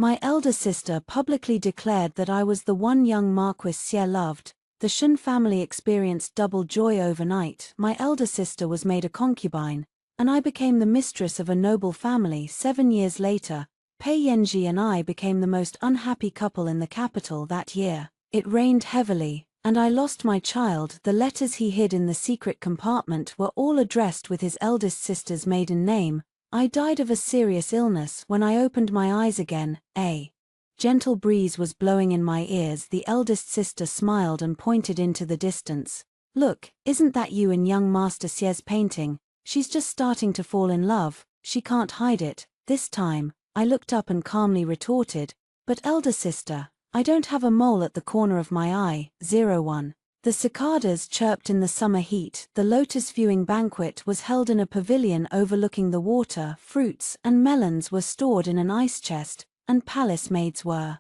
My elder sister publicly declared that I was the one young Marquis she loved. The Shun family experienced double joy overnight. My elder sister was made a concubine, and I became the mistress of a noble family. 7 years later, Pei Yenji and I became the most unhappy couple in the capital that year. It rained heavily, and I lost my child. The letters he hid in the secret compartment were all addressed with his eldest sister's maiden name. I died of a serious illness. When I opened my eyes again, a gentle breeze was blowing in my ears. The eldest sister smiled and pointed into the distance. Look, isn't that you in young Master Xie's painting? She's just starting to fall in love. She can't hide it. This time, I looked up and calmly retorted, but elder sister, I don't have a mole at the corner of my eye. 01. The cicadas chirped in the summer heat. The lotus viewing banquet was held in a pavilion overlooking the water. Fruits and melons were stored in an ice chest, and palace maids were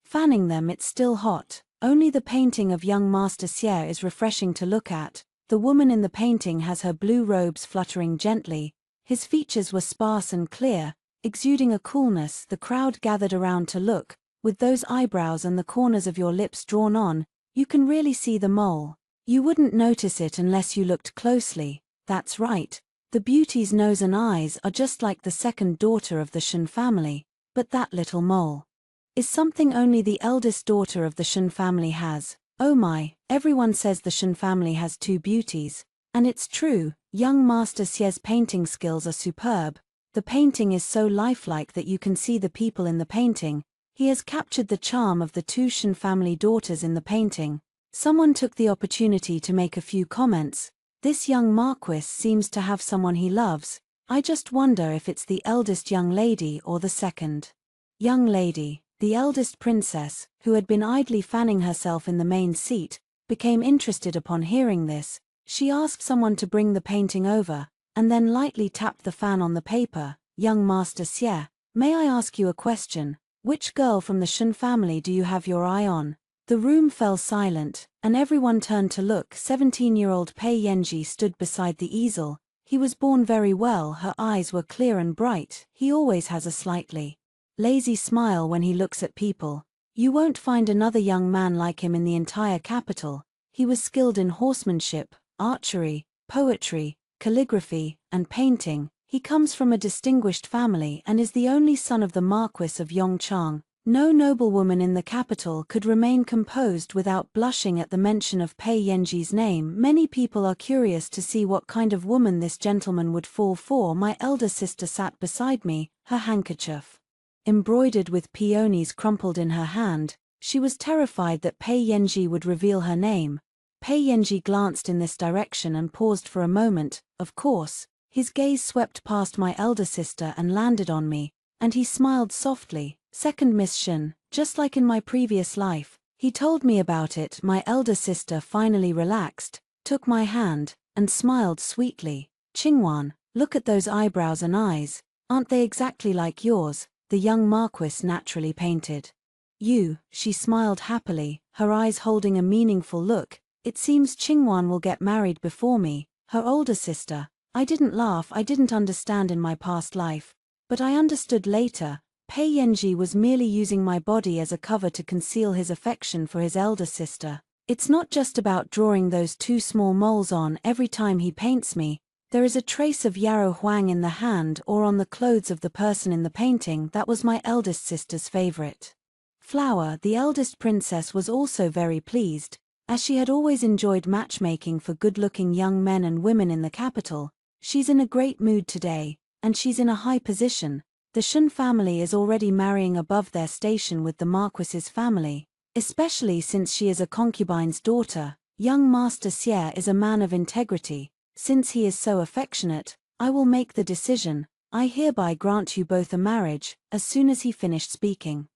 fanning them. It's still hot. Only the painting of young Master Xie is refreshing to look at. The woman in the painting has her blue robes fluttering gently. His features were sparse and clear, exuding a coolness. The crowd gathered around to look. With those eyebrows and the corners of your lips drawn on, you can really see the mole. You wouldn't notice it unless you looked closely. That's right. The beauty's nose and eyes are just like the second daughter of the Shun family, but that little mole is something only the eldest daughter of the Shun family has. Oh my, everyone says the Shun family has two beauties, and it's true. Young Master Xie's painting skills are superb. The painting is so lifelike that you can see the people in the painting. He has captured the charm of the two Shun family daughters in the painting. Someone took the opportunity to make a few comments. This young Marquis seems to have someone he loves. I just wonder if it's the eldest young lady or the second young lady. The eldest princess, who had been idly fanning herself in the main seat, became interested upon hearing this. She asked someone to bring the painting over, and then lightly tapped the fan on the paper. Young Master Xie, may I ask you a question? Which girl from the Shun family do you have your eye on? The room fell silent, and everyone turned to look. 17-year-old Pei Yenji stood beside the easel. He was born very well. Her eyes were clear and bright. He always has a slightly lazy smile when he looks at people. You won't find another young man like him in the entire capital. He was skilled in horsemanship, archery, poetry, calligraphy, and painting. He comes from a distinguished family and is the only son of the Marquis of Yongchang. No noblewoman in the capital could remain composed without blushing at the mention of Pei Yenji's name. Many people are curious to see what kind of woman this gentleman would fall for. My elder sister sat beside me, her handkerchief embroidered with peonies crumpled in her hand. She was terrified that Pei Yenji would reveal her name. Pei Yenji glanced in this direction and paused for a moment. Of course, his gaze swept past my elder sister and landed on me, and he smiled softly. Second Miss Shun, just like in my previous life. He told me about it. My elder sister finally relaxed, took my hand, and smiled sweetly. Qingwan, look at those eyebrows and eyes. Aren't they exactly like yours? The young Marquis naturally painted. You, she smiled happily, her eyes holding a meaningful look. It seems Qingwan will get married before me, her older sister. I didn't laugh. I didn't understand in my past life, but I understood later. Pei Yenji was merely using my body as a cover to conceal his affection for his elder sister. It's not just about drawing those two small moles on every time he paints me. There is a trace of yarrow huang in the hand or on the clothes of the person in the painting. That was my eldest sister's favorite flower. The eldest princess was also very pleased, as she had always enjoyed matchmaking for good-looking young men and women in the capital. She's in a great mood today, and she's in a high position. The Shun family is already marrying above their station with the Marquis's family, especially since she is a concubine's daughter. Young Master Xie is a man of integrity. Since he is so affectionate, I will make the decision. I hereby grant you both a marriage. As soon as he finished speaking,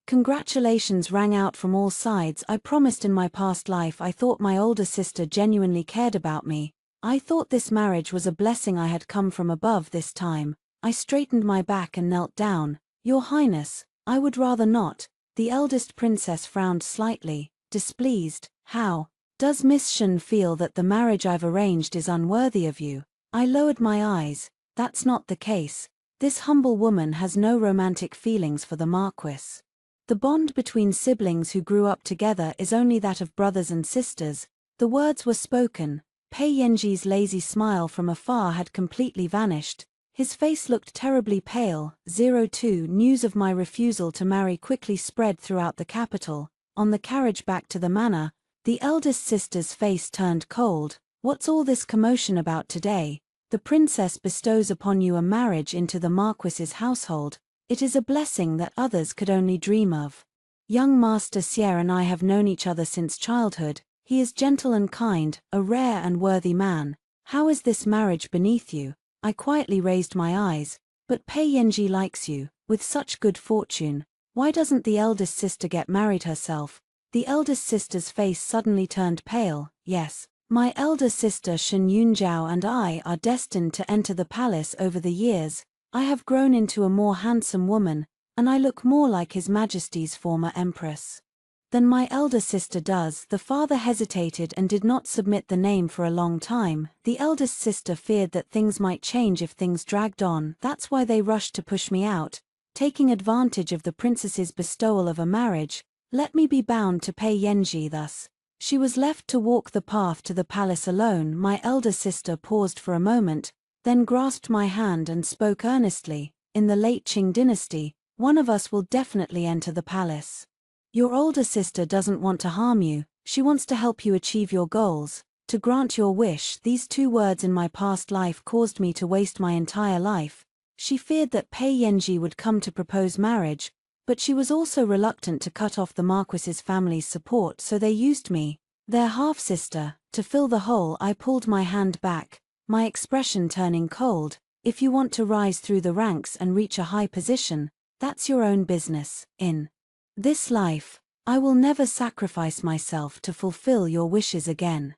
congratulations rang out from all sides. I promised in my past life. I thought my older sister genuinely cared about me. I thought this marriage was a blessing I had come from above this time. I straightened my back and knelt down. Your Highness, I would rather not. The eldest princess frowned slightly, displeased. How? Does Miss Shun feel that the marriage I've arranged is unworthy of you? I lowered my eyes. That's not the case. This humble woman has no romantic feelings for the Marquis. The bond between siblings who grew up together is only that of brothers and sisters. The words were spoken. Pei Yenji's lazy smile from afar had completely vanished. His face looked terribly pale. 02 News of my refusal to marry quickly spread throughout the capital. On the carriage back to the manor, the eldest sister's face turned cold. What's all this commotion about today? The princess bestows upon you a marriage into the Marquis's household. It is a blessing that others could only dream of. Young Master Xie and I have known each other since childhood. He is gentle and kind, a rare and worthy man. How is this marriage beneath you? I quietly raised my eyes. But Pei Yenji likes you, with such good fortune. Why doesn't the eldest sister get married herself? The eldest sister's face suddenly turned pale. Yes. My elder sister Shen Yunjiao and I are destined to enter the palace over the years. I have grown into a more handsome woman, and I look more like His Majesty's former empress than my elder sister does. The father hesitated and did not submit the name for a long time. The eldest sister feared that things might change if things dragged on. That's why they rushed to push me out, taking advantage of the princess's bestowal of a marriage. Let me be bound to Pei Yenji thus. She was left to walk the path to the palace alone. My elder sister paused for a moment, then grasped my hand and spoke earnestly. In the late Qing dynasty, one of us will definitely enter the palace. Your older sister doesn't want to harm you, she wants to help you achieve your goals, to grant your wish. These two words in my past life caused me to waste my entire life. She feared that Pei Yenji would come to propose marriage, but she was also reluctant to cut off the Marquis's family's support, so they used me, their half-sister, to fill the hole. I pulled my hand back, my expression turning cold. If you want to rise through the ranks and reach a high position, that's your own business. In this life, I will never sacrifice myself to fulfill your wishes again.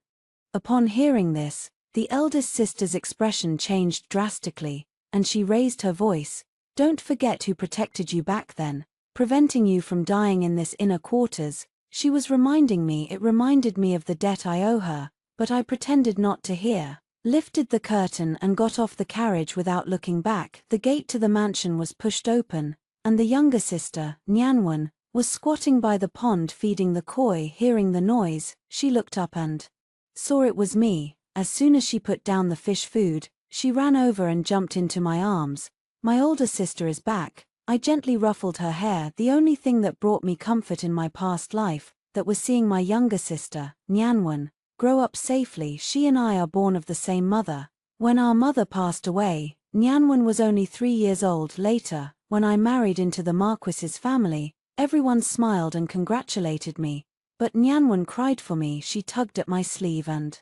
Upon hearing this, the eldest sister's expression changed drastically, and she raised her voice. Don't forget who protected you back then, preventing you from dying in this inner quarters. She was reminding me. It reminded me of the debt I owe her, but I pretended not to hear, lifted the curtain and got off the carriage without looking back. The gate to the mansion was pushed open, and the younger sister, Nianwen, was squatting by the pond feeding the koi. Hearing the noise, she looked up and saw it was me. As soon as she put down the fish food, she ran over and jumped into my arms. My older sister is back. I gently ruffled her hair. The only thing that brought me comfort in my past life, that was seeing my younger sister, Nianwen, grow up safely. She and I are born of the same mother. When our mother passed away, Nianwen was only 3 years old. Later, when I married into the Marquis's family, everyone smiled and congratulated me. But Nianwen cried for me. She tugged at my sleeve and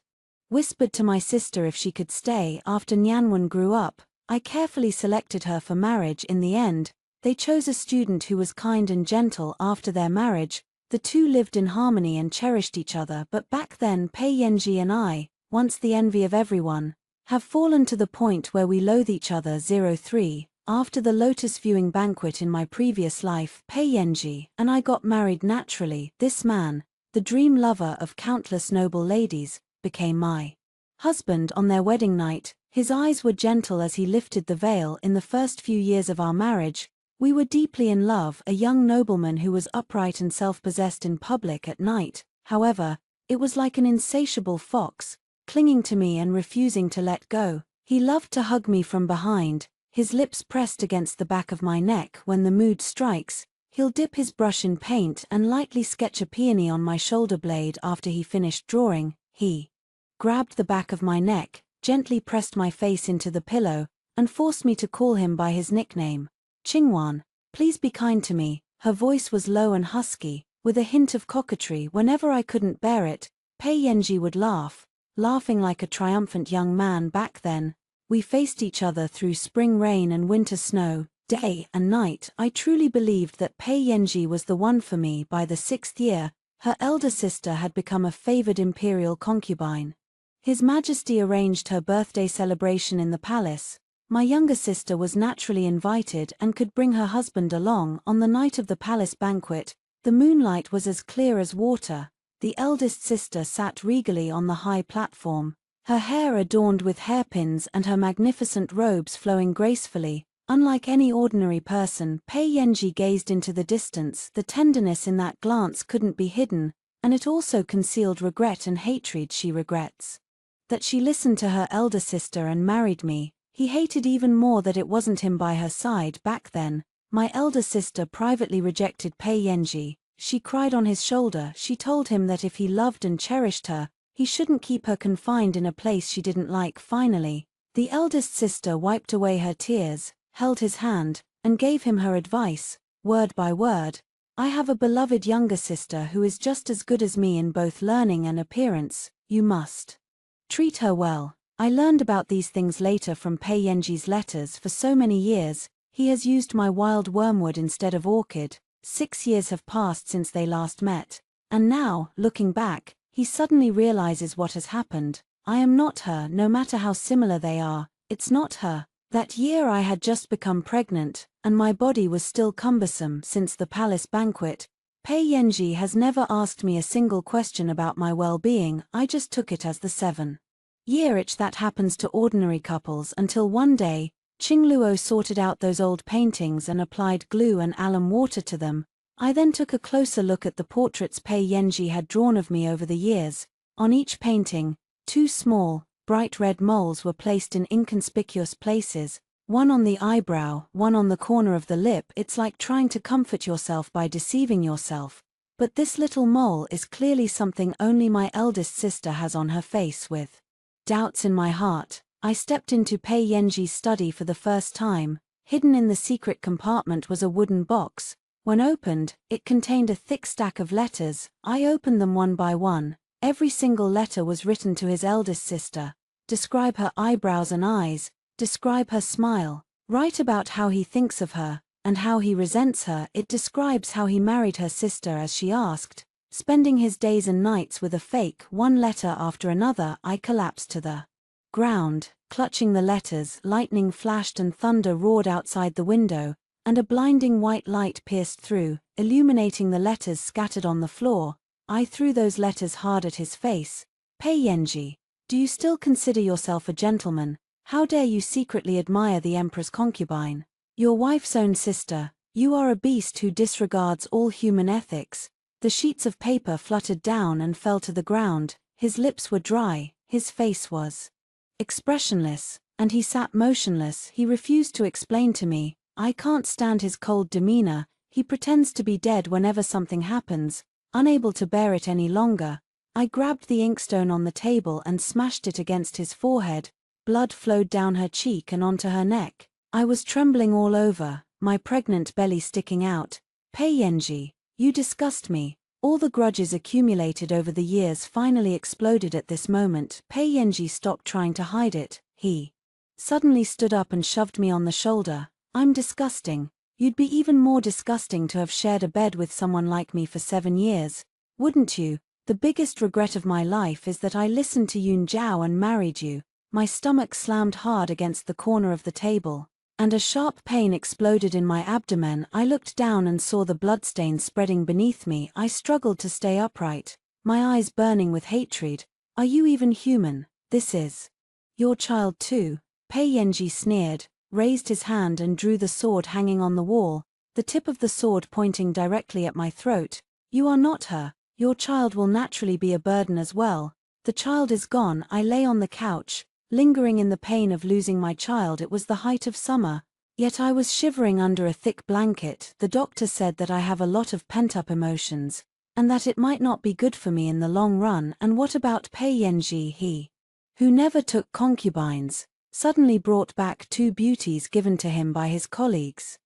whispered to my sister if she could stay. After Nianwen grew up, I carefully selected her for marriage. In the end, they chose a student who was kind and gentle. After their marriage, the two lived in harmony and cherished each other. But back then, Pei Yenji and I, once the envy of everyone, have fallen to the point where we loathe each other. 03 After the lotus viewing banquet in my previous life, Pei Yenji and I got married naturally. This man, the dream lover of countless noble ladies, became my husband on their wedding night. His eyes were gentle as he lifted the veil. In the first few years of our marriage, we were deeply in love. A young nobleman who was upright and self-possessed in public. At night, however, it was like an insatiable fox, clinging to me and refusing to let go. He loved to hug me from behind, his lips pressed against the back of my neck. When the mood strikes, he'll dip his brush in paint and lightly sketch a peony on my shoulder blade. After he finished drawing, he grabbed the back of my neck, gently pressed my face into the pillow, and forced me to call him by his nickname. Qingwan, please be kind to me. Her voice was low and husky, with a hint of coquetry. Whenever I couldn't bear it, Pei Yenji would laugh, laughing like a triumphant young man. Back then, we faced each other through spring rain and winter snow, day and night. I truly believed that Pei Yenji was the one for me. By the 6th year, her elder sister had become a favored imperial concubine. His Majesty arranged her birthday celebration in the palace. My younger sister was naturally invited and could bring her husband along. On the night of the palace banquet, the moonlight was as clear as water. The eldest sister sat regally on the high platform, her hair adorned with hairpins and her magnificent robes flowing gracefully. Unlike any ordinary person, Pei Yenji gazed into the distance. The tenderness in that glance couldn't be hidden, and it also concealed regret and hatred. She regrets that she listened to her elder sister and married me. He hated even more that it wasn't him by her side. Back then, my elder sister privately rejected Pei Yenji. She cried on his shoulder. She told him that if he loved and cherished her, he shouldn't keep her confined in a place she didn't like. Finally, the eldest sister wiped away her tears, held his hand, and gave him her advice, word by word. I have a beloved younger sister who is just as good as me in both learning and appearance. You must treat her well. I learned about these things later from Pei Yenji's letters. For so many years, he has used my wild wormwood instead of orchid. 6 years have passed since they last met, and now, looking back, he suddenly realizes what has happened. I am not her, no matter how similar they are. It's not her. That year I had just become pregnant, and my body was still cumbersome since the palace banquet. Pei Yenji has never asked me a single question about my well-being. I just took it as the 7-year itch that happens to ordinary couples until one day, Qingluo sorted out those old paintings and applied glue and alum water to them. I then took a closer look at the portraits Pei Yenji had drawn of me over the years. On each painting, 2 small, bright red moles were placed in inconspicuous places, one on the eyebrow, one on the corner of the lip. It's like trying to comfort yourself by deceiving yourself. But this little mole is clearly something only my eldest sister has on her face. With doubts in my heart, I stepped into Pei Yenji's study for the first time. Hidden in the secret compartment was a wooden box. When opened, it contained a thick stack of letters. I opened them one by one. Every single letter was written to his eldest sister. Describe her eyebrows and eyes, describe her smile, write about how he thinks of her, and how he resents her. It describes how he married her sister as she asked, spending his days and nights with a fake. One letter after another. I collapsed to the ground, clutching the letters. Lightning flashed and thunder roared outside the window, and a blinding white light pierced through, illuminating the letters scattered on the floor. I threw those letters hard at his face. Pei Yenji, do you still consider yourself a gentleman? How dare you secretly admire the emperor's concubine? Your wife's own sister. You are a beast who disregards all human ethics. The sheets of paper fluttered down and fell to the ground. His lips were dry, his face was expressionless, and he sat motionless. He refused to explain to me. I can't stand his cold demeanor. He pretends to be dead whenever something happens. Unable to bear it any longer, I grabbed the inkstone on the table and smashed it against his forehead. Blood flowed down her cheek and onto her neck. I was trembling all over, my pregnant belly sticking out. Pei Yenji, you disgust me. All the grudges accumulated over the years finally exploded at this moment. Pei Yenji stopped trying to hide it. He suddenly stood up and shoved me on the shoulder. I'm disgusting. You'd be even more disgusting to have shared a bed with someone like me for 7 years, wouldn't you? The biggest regret of my life is that I listened to Yun Zhao and married you. My stomach slammed hard against the corner of the table, and a sharp pain exploded in my abdomen. I looked down and saw the bloodstains spreading beneath me. I struggled to stay upright, my eyes burning with hatred. Are you even human? This is your child too? Pei Yenji sneered, raised his hand and drew the sword hanging on the wall, the tip of the sword pointing directly at my throat. You are not her. Your child will naturally be a burden as well. The child is gone. I lay on the couch, lingering in the pain of losing my child. It was the height of summer, yet I was shivering under a thick blanket. The doctor said that I have a lot of pent-up emotions, and that it might not be good for me in the long run. And what about Pei Yenji? He, who never took concubines, suddenly brought back 2 beauties given to him by his colleagues.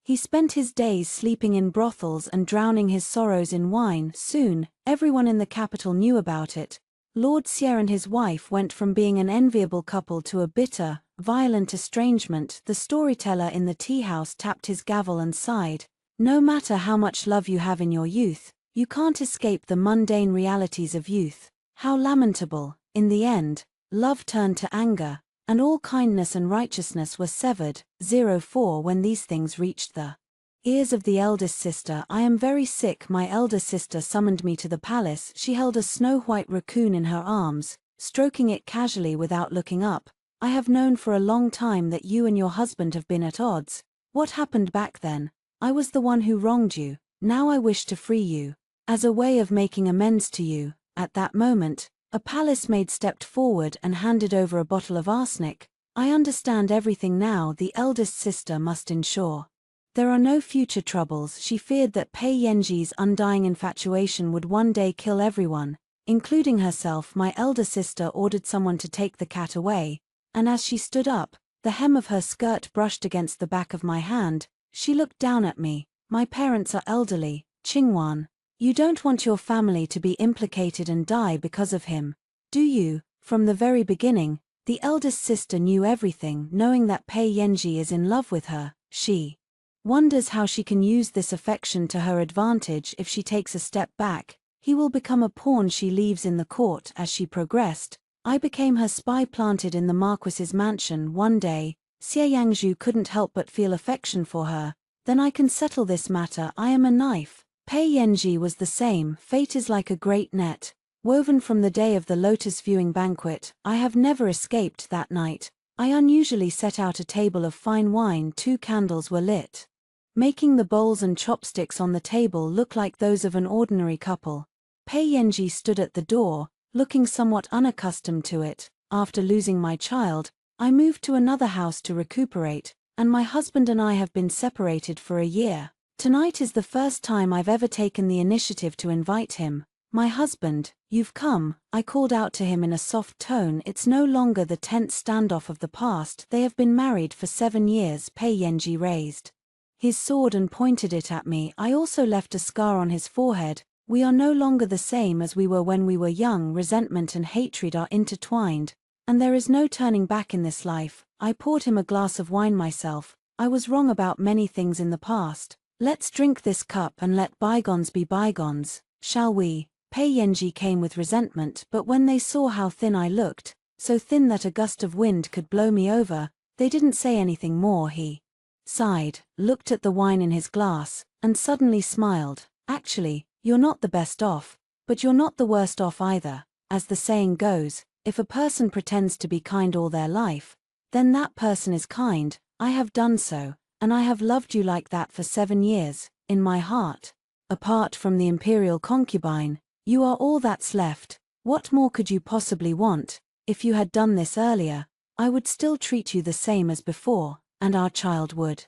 He spent his days sleeping in brothels and drowning his sorrows in wine. Soon, everyone in the capital knew about it. Lord Xie and his wife went from being an enviable couple to a bitter, violent estrangement. The storyteller in the tea house tapped his gavel and sighed. No matter how much love you have in your youth, you can't escape the mundane realities of youth. How lamentable. In the end, love turned to anger, and all kindness and righteousness were severed. 04 When these things reached the ears of the eldest sister. I am very sick. My elder sister summoned me to the palace. She held a snow-white raccoon in her arms, stroking it casually without looking up. I have known for a long time that you and your husband have been at odds. What happened back then? I was the one who wronged you. Now I wish to free you. As a way of making amends to you." At that moment, a palace maid stepped forward and handed over a bottle of arsenic. "I understand everything now," the eldest sister must ensure. There are no future troubles. She feared that Pei Yenji's undying infatuation would one day kill everyone, including herself. My elder sister ordered someone to take the cat away, and as she stood up, the hem of her skirt brushed against the back of my hand. She looked down at me. "My parents are elderly, Qingwan. You don't want your family to be implicated and die because of him, do you?" From the very beginning, the eldest sister knew everything. Knowing that Pei Yenji is in love with her, she wonders how she can use this affection to her advantage. If she takes a step back, he will become a pawn she leaves in the court. As she progressed, I became her spy planted in the Marquis's mansion. One day, Xie Yangzhu couldn't help but feel affection for her. "Then I can settle this matter. I am a knife." Pei Yenji was the same. Fate is like a great net, woven from the day of the lotus viewing banquet. I have never escaped. That night, I unusually set out a table of fine wine. 2 candles were lit, making the bowls and chopsticks on the table look like those of an ordinary couple. Pei Yenji stood at the door, looking somewhat unaccustomed to it. "After losing my child, I moved to another house to recuperate, and my husband and I have been separated for a year. Tonight is the first time I've ever taken the initiative to invite him." "My husband, you've come," I called out to him in a soft tone. It's no longer the tense standoff of the past. "They have been married for 7 years." Pei Yenji raised his sword and pointed it at me. I also left a scar on his forehead. "We are no longer the same as we were when we were young. Resentment and hatred are intertwined, and there is no turning back in this life." I poured him a glass of wine myself. "I was wrong about many things in the past. Let's drink this cup and let bygones be bygones, shall we?" Pei Yenji came with resentment, but when they saw how thin I looked, so thin that a gust of wind could blow me over, they didn't say anything more. He sighed, looked at the wine in his glass, and suddenly smiled. "Actually, you're not the best off, but you're not the worst off either. As the saying goes, if a person pretends to be kind all their life, then that person is kind. I have done so, and I have loved you like that for 7 years, in my heart. Apart from the imperial concubine, you are all that's left. What more could you possibly want? If you had done this earlier, I would still treat you the same as before, and our child would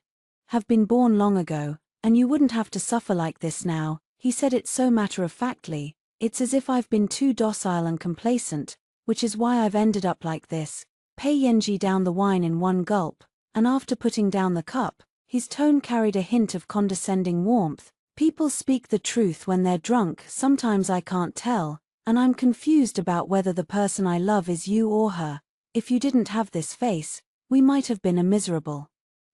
have been born long ago, and you wouldn't have to suffer like this now." He said it so matter-of-factly. It's as if I've been too docile and complacent, which is why I've ended up like this. Pei Yenji downed the wine in one gulp, and after putting down the cup, his tone carried a hint of condescending warmth. "People speak the truth when they're drunk. Sometimes I can't tell, and I'm confused about whether the person I love is you or her. If you didn't have this face, we might have been a miserable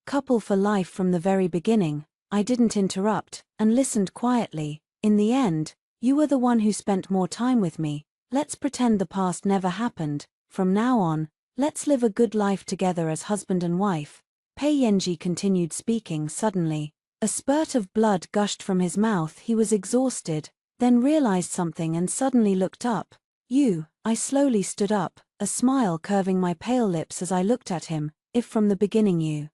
couple for life from the very beginning." I didn't interrupt, and listened quietly. "In the end, you were the one who spent more time with me. Let's pretend the past never happened. From now on, let's live a good life together as husband and wife." Pei Yenji continued speaking. Suddenly, a spurt of blood gushed from his mouth. He was exhausted, then realized something and suddenly looked up. "You." I slowly stood up, a smile curving my pale lips as I looked at him. "If from the beginning you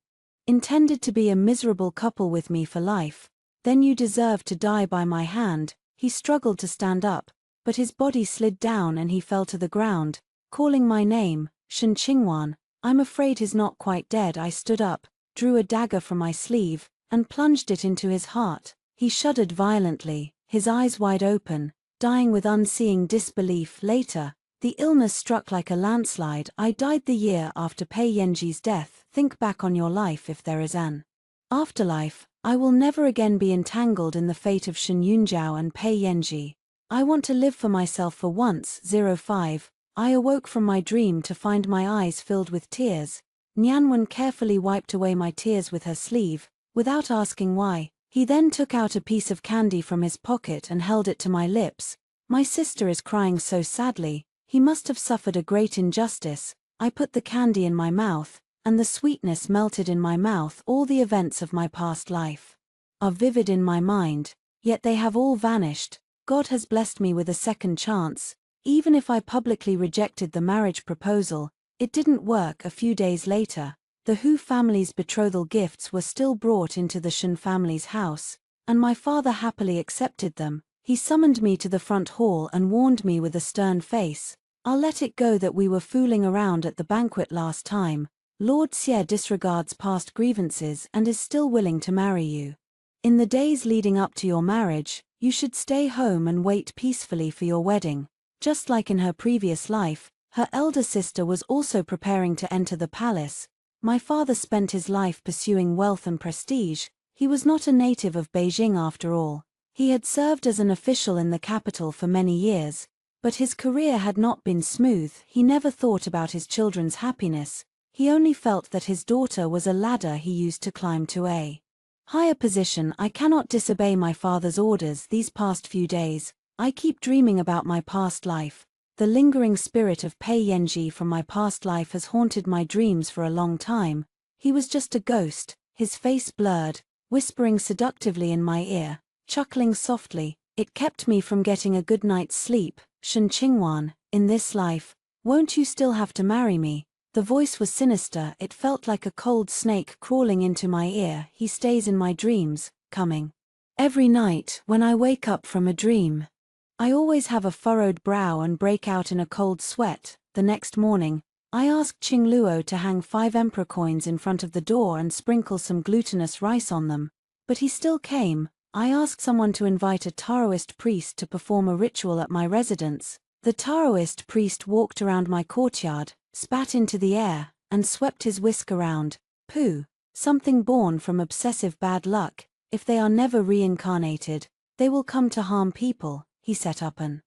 intended to be a miserable couple with me for life, then you deserve to die by my hand." He struggled to stand up, but his body slid down and he fell to the ground, calling my name, "Shen Qingwan." "I'm afraid he's not quite dead." I stood up, drew a dagger from my sleeve, and plunged it into his heart. He shuddered violently, his eyes wide open, dying with unseeing disbelief. Later, the illness struck like a landslide. I died the year after Pei Yenji's death. Think back on your life. If there is an afterlife, I will never again be entangled in the fate of Shen Yunjiao and Pei Yenji. I want to live for myself for once. 05. I awoke from my dream to find my eyes filled with tears. Nianwen carefully wiped away my tears with her sleeve, without asking why. He then took out a piece of candy from his pocket and held it to my lips. "My sister is crying so sadly. He must have suffered a great injustice." I put the candy in my mouth, and the sweetness melted in my mouth. All the events of my past life are vivid in my mind, yet they have all vanished. God has blessed me with a second chance. Even if I publicly rejected the marriage proposal, It didn't work. A few days later, the Hu family's betrothal gifts were still brought into the Shun family's house, and my father happily accepted them. He summoned me to the front hall and warned me with a stern face, "I'll let it go that we were fooling around at the banquet last time. Lord Xie disregards past grievances and is still willing to marry you. In the days leading up to your marriage, you should stay home and wait peacefully for your wedding." Just like in her previous life, her elder sister was also preparing to enter the palace. My father spent his life pursuing wealth and prestige. He was not a native of Beijing after all. He had served as an official in the capital for many years, but his career had not been smooth. He never thought about his children's happiness. He only felt that his daughter was a ladder he used to climb to a higher position. I cannot disobey my father's orders these past few days. I keep dreaming about my past life. The lingering spirit of Pei Yenji from my past life has haunted my dreams for a long time. He was just a ghost, his face blurred, whispering seductively in my ear, chuckling softly. It kept me from getting a good night's sleep. "Shen Qingwan, in this life, won't you still have to marry me?" The voice was sinister. It felt like a cold snake crawling into my ear. "He stays in my dreams, coming every night when I wake up from a dream. I always have a furrowed brow and break out in a cold sweat." The next morning, I asked Qing Luo to hang 5 emperor coins in front of the door and sprinkle some glutinous rice on them, but he still came. I asked someone to invite a Taoist priest to perform a ritual at my residence. The Taoist priest walked around my courtyard, spat into the air, and swept his whisk around. "Pooh, something born from obsessive bad luck. If they are never reincarnated, they will come to harm people." He set up an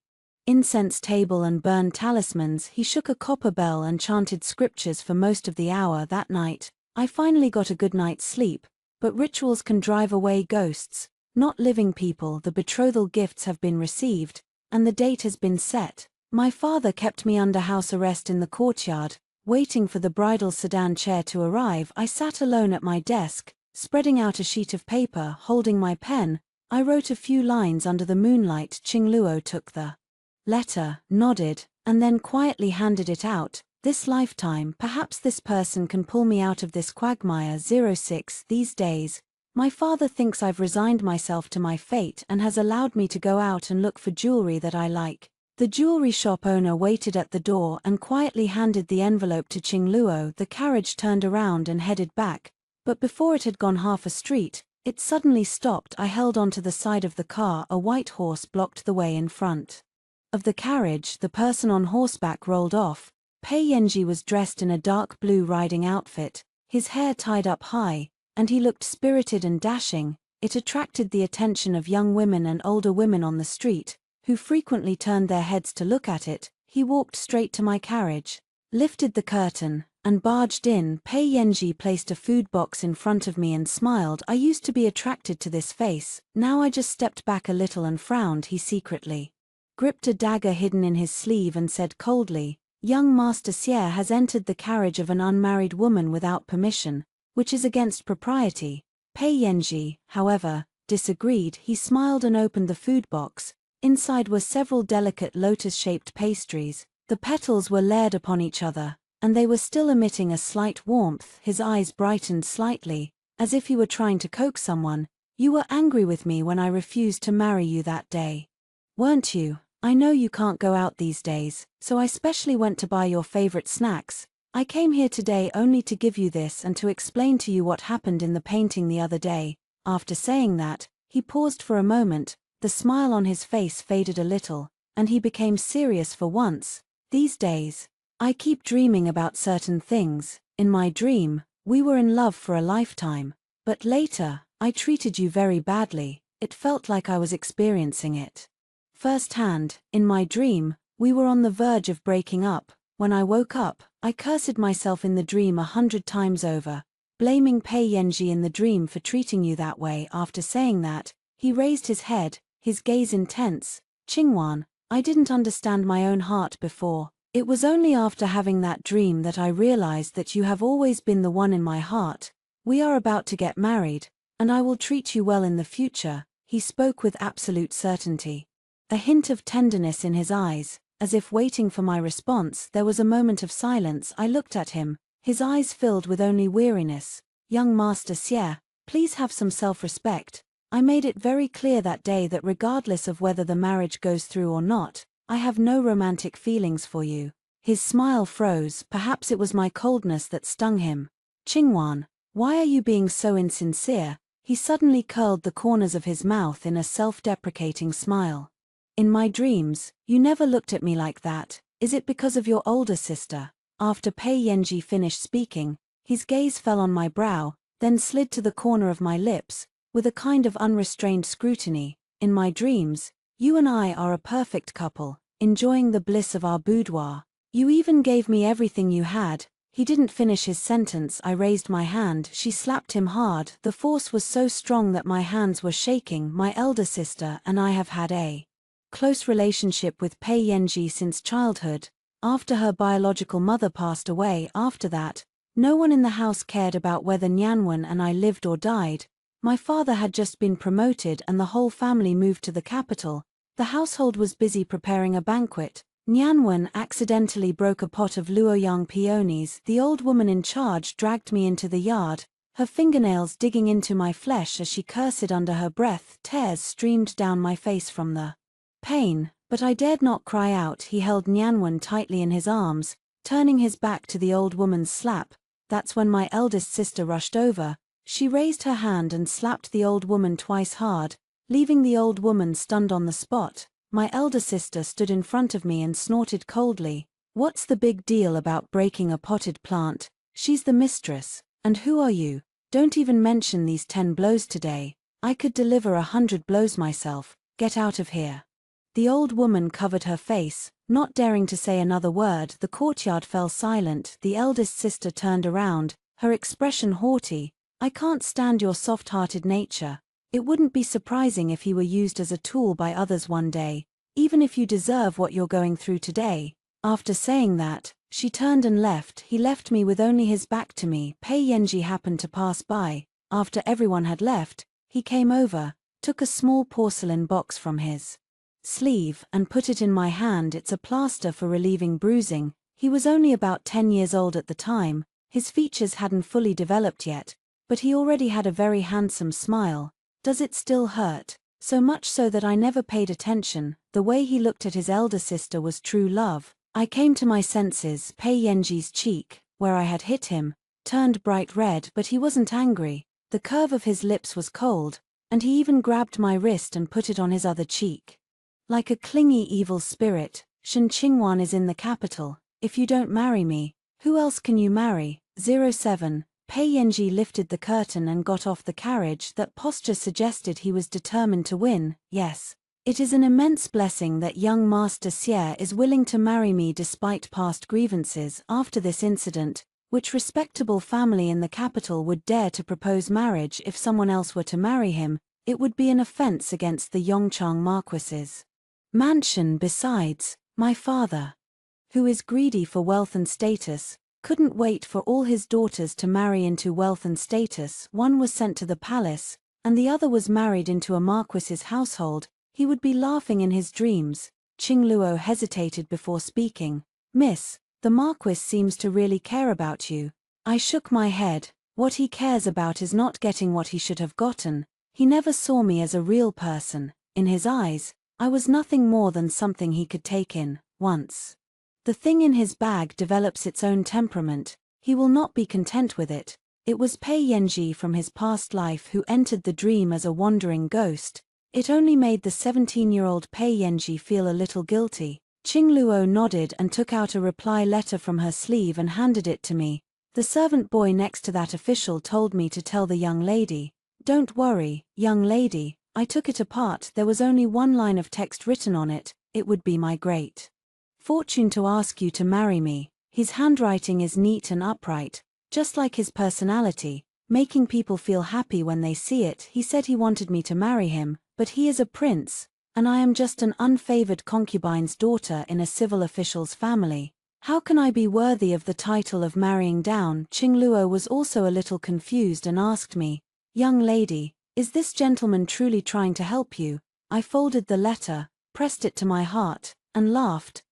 incense table and burned talismans. He shook a copper bell and chanted scriptures for most of the hour that night. I finally got a good night's sleep, but rituals can drive away ghosts, not living people. The betrothal gifts have been received, and the date has been set. My father kept me under house arrest in the courtyard, waiting for the bridal sedan chair to arrive. I sat alone at my desk, spreading out a sheet of paper, holding my pen. I wrote a few lines under the moonlight. Qing Luo took the letter, nodded, and then quietly handed it out. "This lifetime, perhaps this person can pull me out of this quagmire." 06 These days, my father thinks I've resigned myself to my fate and has allowed me to go out and look for jewelry that I like. The jewelry shop owner waited at the door and quietly handed the envelope to Qing Luo. The carriage turned around and headed back, but before it had gone half a street, it suddenly stopped. I held onto the side of the car. A white horse blocked the way in front of the carriage. The person on horseback rolled off. Pei Yenji was dressed in a dark blue riding outfit, his hair tied up high, and he looked spirited and dashing. It attracted the attention of young women and older women on the street, who frequently turned their heads to look at it. He walked straight to my carriage, lifted the curtain, and barged in. Pei Yenji placed a food box in front of me and smiled. I used to be attracted to this face. Now I just stepped back a little and frowned. He secretly gripped a dagger hidden in his sleeve and said coldly, "Young Master Xie has entered the carriage of an unmarried woman without permission, which is against propriety." Pei Yenji, however, disagreed. He smiled and opened the food box. Inside were several delicate lotus-shaped pastries. The petals were layered upon each other, and they were still emitting a slight warmth. His eyes brightened slightly, as if he were trying to coax someone. "You were angry with me when I refused to marry you that day, weren't you? I know you can't go out these days, so I specially went to buy your favorite snacks. I came here today only to give you this and to explain to you what happened in the painting the other day." After saying that, he paused for a moment. The smile on his face faded a little, and he became serious for once. "These days, I keep dreaming about certain things. In my dream, we were in love for a lifetime, but later, I treated you very badly." It felt like I was experiencing it firsthand. In my dream, we were on the verge of breaking up. When I woke up, I cursed myself in the dream 100 times over, blaming Pei Yenji in the dream for treating you that way. After saying that, he raised his head, his gaze intense. "Qingwan, I didn't understand my own heart before. It was only after having that dream that I realized that you have always been the one in my heart. We are about to get married, and I will treat you well in the future." He spoke with absolute certainty, a hint of tenderness in his eyes, as if waiting for my response. There was a moment of silence. I looked at him, his eyes filled with only weariness. Young Master Xie, please have some self-respect. I made it very clear that day that regardless of whether the marriage goes through or not, I have no romantic feelings for you. His smile froze. Perhaps it was my coldness that stung him. Qingwan, why are you being so insincere? He suddenly curled the corners of his mouth in a self-deprecating smile. In my dreams, you never looked at me like that. Is it because of your older sister? After Pei Yanji finished speaking, his gaze fell on my brow, then slid to the corner of my lips, with a kind of unrestrained scrutiny. In my dreams, you and I are a perfect couple, enjoying the bliss of our boudoir. You even gave me everything you had. He didn't finish his sentence. I raised my hand. She slapped him hard. The force was so strong that my hands were shaking. My elder sister and I have had a close relationship with Pei Yanji since childhood. After her biological mother passed away, after that, no one in the house cared about whether Nyanwen and I lived or died. My father had just been promoted and the whole family moved to the capital. The household was busy preparing a banquet. Nyanwen accidentally broke a pot of luoyang peonies. The old woman in charge dragged me into the yard, her fingernails digging into my flesh as she cursed under her breath. Tears streamed down my face from the pain, but I dared not cry out. He held Nyanwen tightly in his arms, turning his back to the old woman's slap. That's when my eldest sister rushed over. She raised her hand and slapped the old woman twice hard, leaving the old woman stunned on the spot. My elder sister stood in front of me and snorted coldly. What's the big deal about breaking a potted plant? She's the mistress. And who are you? Don't even mention these 10 blows today. I could deliver 100 blows myself. Get out of here. The old woman covered her face, not daring to say another word. The courtyard fell silent. The eldest sister turned around, her expression haughty. I can't stand your soft-hearted nature. It wouldn't be surprising if he were used as a tool by others one day, even if you deserve what you're going through today. After saying that, she turned and left. He left me with only his back to me. Pei Yanji happened to pass by. After everyone had left, he came over, took a small porcelain box from his sleeve, and put it in my hand. It's a plaster for relieving bruising. He was only about 10 years old at the time. His features hadn't fully developed yet, but he already had a very handsome smile. Does it still hurt? So much so that I never paid attention. The way he looked at his elder sister was true love. I came to my senses. Pei Yanji's cheek, where I had hit him, turned bright red, but he wasn't angry. The curve of his lips was cold, and he even grabbed my wrist and put it on his other cheek. Like a clingy evil spirit, Shen Qingwan is in the capital. If you don't marry me, who else can you marry? 07. Pei Yanji lifted the curtain and got off the carriage. That posture suggested he was determined to win. Yes. It is an immense blessing that young Master Xie is willing to marry me despite past grievances. After this incident, which respectable family in the capital would dare to propose marriage? If someone else were to marry him, it would be an offense against the Yongchang Marquis's mansion. Besides, my father, who is greedy for wealth and status, couldn't wait for all his daughters to marry into wealth and status. One was sent to the palace, and the other was married into a marquis's household. He would be laughing in his dreams. Qing Luo hesitated before speaking. Miss, the marquis seems to really care about you. I shook my head. What he cares about is not getting what he should have gotten. He never saw me as a real person. In his eyes, I was nothing more than something he could take in, once the thing in his bag develops its own temperament, he will not be content with it. It was Pei Yanji from his past life who entered the dream as a wandering ghost. It only made the 17-year-old Pei Yanji feel a little guilty. Qing Luo nodded and took out a reply letter from her sleeve and handed it to me. The servant boy next to that official told me to tell the young lady. Don't worry, young lady. I took it apart. There was only one line of text written on it. It would be my great fortune to ask you to marry me. His handwriting is neat and upright, just like his personality, making people feel happy when they see it. He said he wanted me to marry him, but he is a prince, and I am just an unfavored concubine's daughter in a civil official's family. How can I be worthy of the title of marrying down? Qing Luo was also a little confused and asked me, young lady, is this gentleman truly trying to help you? I folded the letter, pressed it to my heart, and laughed.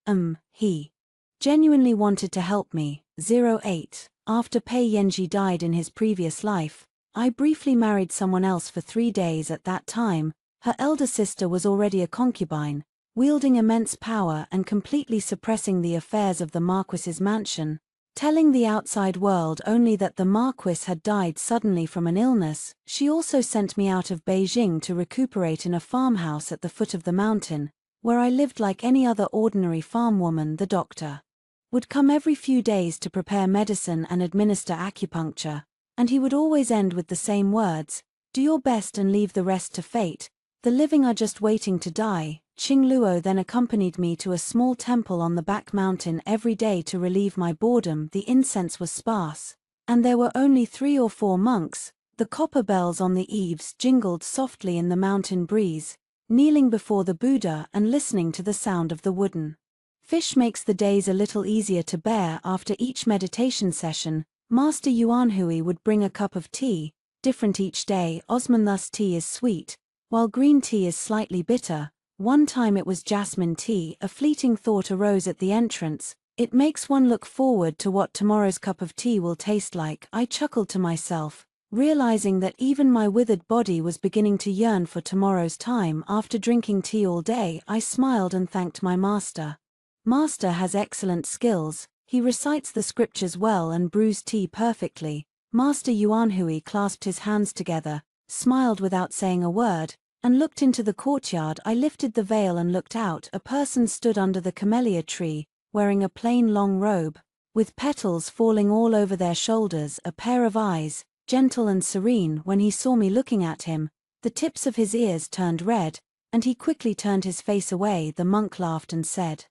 He genuinely wanted to help me. 08. After Pei Yenji died in his previous life, I briefly married someone else for 3 days. At that time, her elder sister was already a concubine, wielding immense power and completely suppressing the affairs of the Marquis's mansion, telling the outside world only that the Marquis had died suddenly from an illness. She also sent me out of Beijing to recuperate in a farmhouse at the foot of the mountain, where I lived like any other ordinary farm woman. The doctor would come every few days to prepare medicine and administer acupuncture, and he would always end with the same words: "Do your best and leave the rest to fate. The living are just waiting to die." Qing Luo then accompanied me to a small temple on the back mountain every day to relieve my boredom. The incense was sparse, and there were only 3 or 4 monks. The copper bells on the eaves jingled softly in the mountain breeze. Kneeling before the Buddha and listening to the sound of the wooden fish makes the days a little easier to bear. After each meditation session, Master Yuanhui would bring a cup of tea, different each day. Osman, thus tea is sweet, while green tea is slightly bitter. One time it was jasmine tea. A fleeting thought arose at the entrance: it makes one look forward to what tomorrow's cup of tea will taste like. I chuckled to myself, realizing that even my withered body was beginning to yearn for tomorrow's time. After drinking tea all day, I smiled and thanked my master. Master has excellent skills. He recites the scriptures well and brews tea perfectly. Master Yuanhui clasped his hands together, smiled without saying a word, and looked into the courtyard. I lifted the veil and looked out. A person stood under the camellia tree, wearing a plain long robe, with petals falling all over their shoulders, a pair of eyes, gentle and serene. When he saw me looking at him, the tips of his ears turned red, and he quickly turned his face away. The monk laughed and said,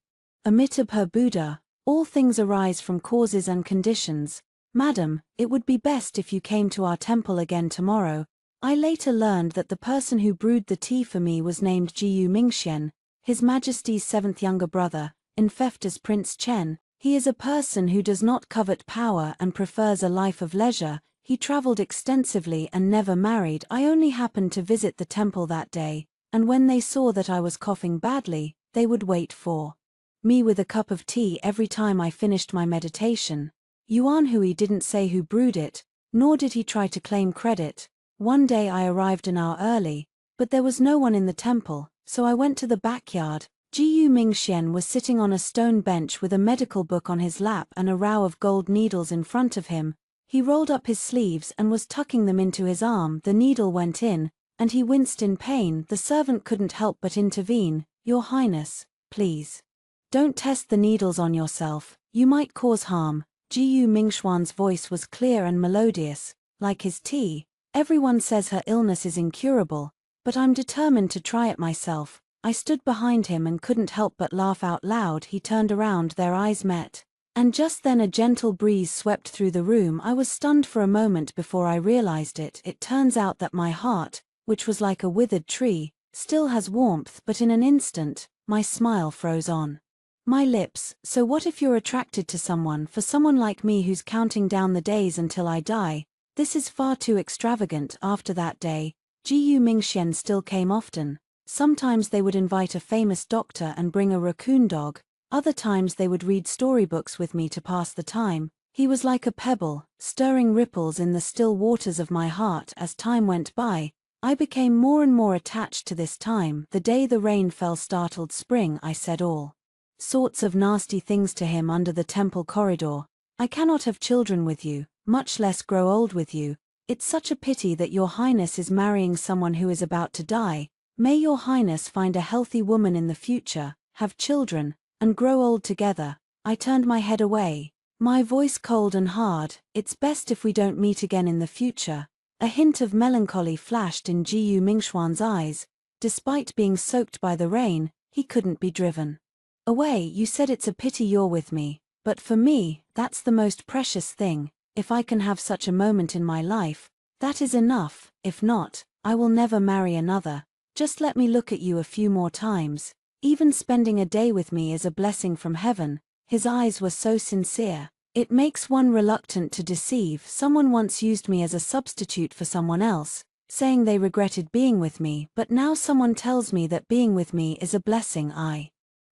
"Amitabha Buddha, all things arise from causes and conditions. Madam, it would be best if you came to our temple again tomorrow." I later learned that the person who brewed the tea for me was named Jiyu Mingxian, His Majesty's 7th younger brother, infeft as Prince Chen. He is a person who does not covet power and prefers a life of leisure. He traveled extensively and never married. I only happened to visit the temple that day, and when they saw that I was coughing badly, they would wait for me with a cup of tea every time I finished my meditation. Yuanhui didn't say who brewed it, nor did he try to claim credit. One day I arrived an hour early, but there was no one in the temple, so I went to the backyard. Jiyu Mingxian was sitting on a stone bench with a medical book on his lap and a row of gold needles in front of him. He rolled up his sleeves and was tucking them into his arm. The needle went in, and he winced in pain. The servant couldn't help but intervene. "Your Highness, please don't test the needles on yourself, you might cause harm." Jiyu Mingxian's voice was clear and melodious, like his tea. "Everyone says her illness is incurable, but I'm determined to try it myself." I stood behind him and couldn't help but laugh out loud. He turned around, their eyes met, and just then a gentle breeze swept through the room. I was stunned for a moment before I realized it. It turns out that my heart, which was like a withered tree, still has warmth, but in an instant, my smile froze on my lips. "So what if you're attracted to someone, for someone like me who's counting down the days until I die? This is far too extravagant." After that day, Jiyu Mingxian still came often. Sometimes they would invite a famous doctor and bring a raccoon dog, other times they would read storybooks with me to pass the time. He was like a pebble, stirring ripples in the still waters of my heart. As time went by, I became more and more attached to this time. The day the rain fell startled spring. I said all sorts of nasty things to him under the temple corridor. "I cannot have children with you, much less grow old with you. It's such a pity that your Highness is marrying someone who is about to die. May your Highness find a healthy woman in the future, have children, and grow old together." I turned my head away, my voice cold and hard. "It's best if we don't meet again in the future." A hint of melancholy flashed in Jiyu Mingxian's eyes. Despite being soaked by the rain, he couldn't be driven away. "You said it's a pity you're with me, but for me, that's the most precious thing. If I can have such a moment in my life, that is enough. If not, I will never marry another. Just let me look at you a few more times. Even spending a day with me is a blessing from heaven." His eyes were so sincere. It makes one reluctant to deceive. Someone once used me as a substitute for someone else, saying they regretted being with me, but now someone tells me that being with me is a blessing. I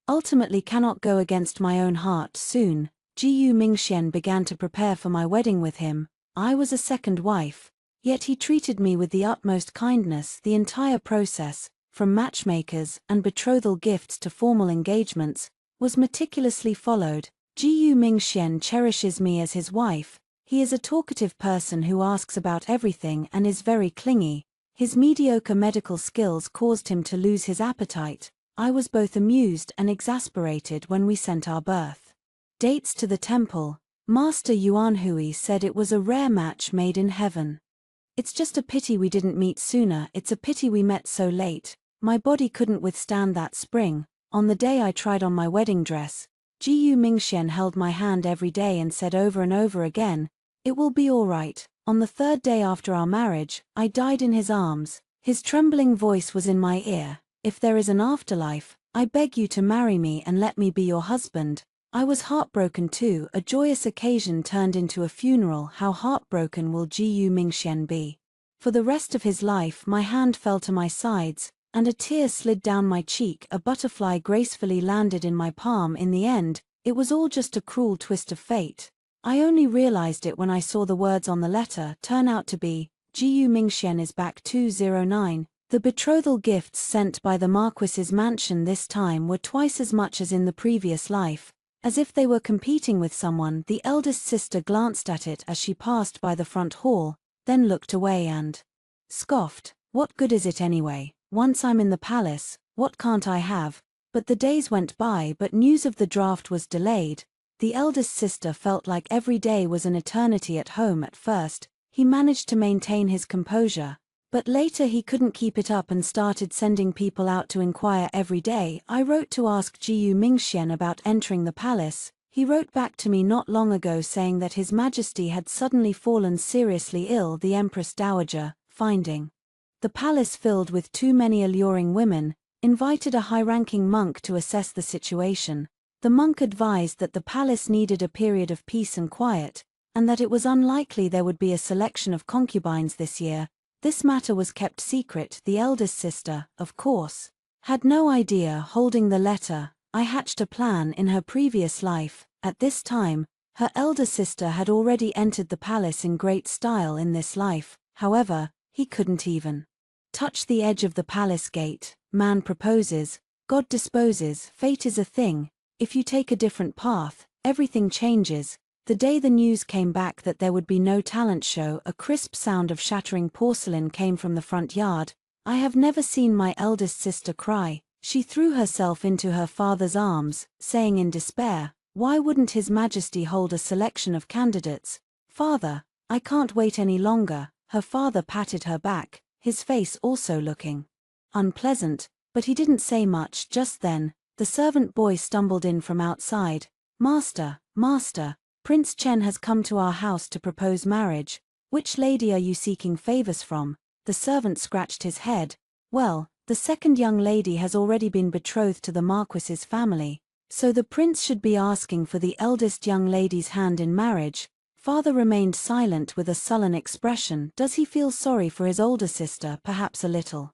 ultimately cannot go against my own heart. Soon, Jiyu Mingxian began to prepare for my wedding with him. I was a second wife. Yet he treated me with the utmost kindness. The entire process, from matchmakers and betrothal gifts to formal engagements, was meticulously followed. Jiyu Mingxian cherishes me as his wife. He is a talkative person who asks about everything and is very clingy. His mediocre medical skills caused him to lose his appetite. I was both amused and exasperated when we sent our birth dates to the temple. Master Yuanhui said it was a rare match made in heaven. It's just a pity we didn't meet sooner. It's a pity we met so late. My body couldn't withstand that spring. On the day I tried on my wedding dress, Jiyu Mingxian held my hand every day and said over and over again, "It will be all right." On the third day after our marriage, I died in his arms. His trembling voice was in my ear. "If there is an afterlife, I beg you to marry me and let me be your husband." I was heartbroken too. A joyous occasion turned into a funeral. How heartbroken will Jiyu Mingxian be? For the rest of his life my hand fell to my sides, and a tear slid down my cheek. A butterfly gracefully landed in my palm. In the end, it was all just a cruel twist of fate. I only realized it when I saw the words on the letter turn out to be, Jiyu Mingxian is back 209. The betrothal gifts sent by the Marquis's mansion this time were twice as much as in the previous life. As if they were competing with someone, the eldest sister glanced at it as she passed by the front hall, then looked away and scoffed. "What good is it anyway? Once I'm in the palace, what can't I have?" But the days went by, but news of the draft was delayed. The eldest sister felt like every day was an eternity at home. At first, he managed to maintain his composure, but later he couldn't keep it up and started sending people out to inquire every day. I wrote to ask Jiyu Mingxian about entering the palace. He wrote back to me not long ago saying that His Majesty had suddenly fallen seriously ill. The Empress Dowager, finding the palace filled with too many alluring women, invited a high-ranking monk to assess the situation. The monk advised that the palace needed a period of peace and quiet, and that it was unlikely there would be a selection of concubines this year. This matter was kept secret. The eldest sister, of course, had no idea. Holding the letter, I hatched a plan. In her previous life, at this time, her elder sister had already entered the palace in great style. In this life, however, he couldn't even touch the edge of the palace gate. Man proposes, God disposes. Fate is a thing. If you take a different path, everything changes. The day the news came back that there would be no talent show, a crisp sound of shattering porcelain came from the front yard. I have never seen my eldest sister cry. She threw herself into her father's arms, saying in despair, "Why wouldn't His Majesty hold a selection of candidates? Father, I can't wait any longer." Her father patted her back, his face also looking unpleasant, but he didn't say much. Just then, the servant boy stumbled in from outside. Master, Prince Chen has come to our house to propose marriage. Which lady are you seeking favors from?" The servant scratched his head. "Well, the second young lady has already been betrothed to the Marquis's family, so the prince should be asking for the eldest young lady's hand in marriage." Father remained silent with a sullen expression. Does he feel sorry for his older sister? Perhaps a little.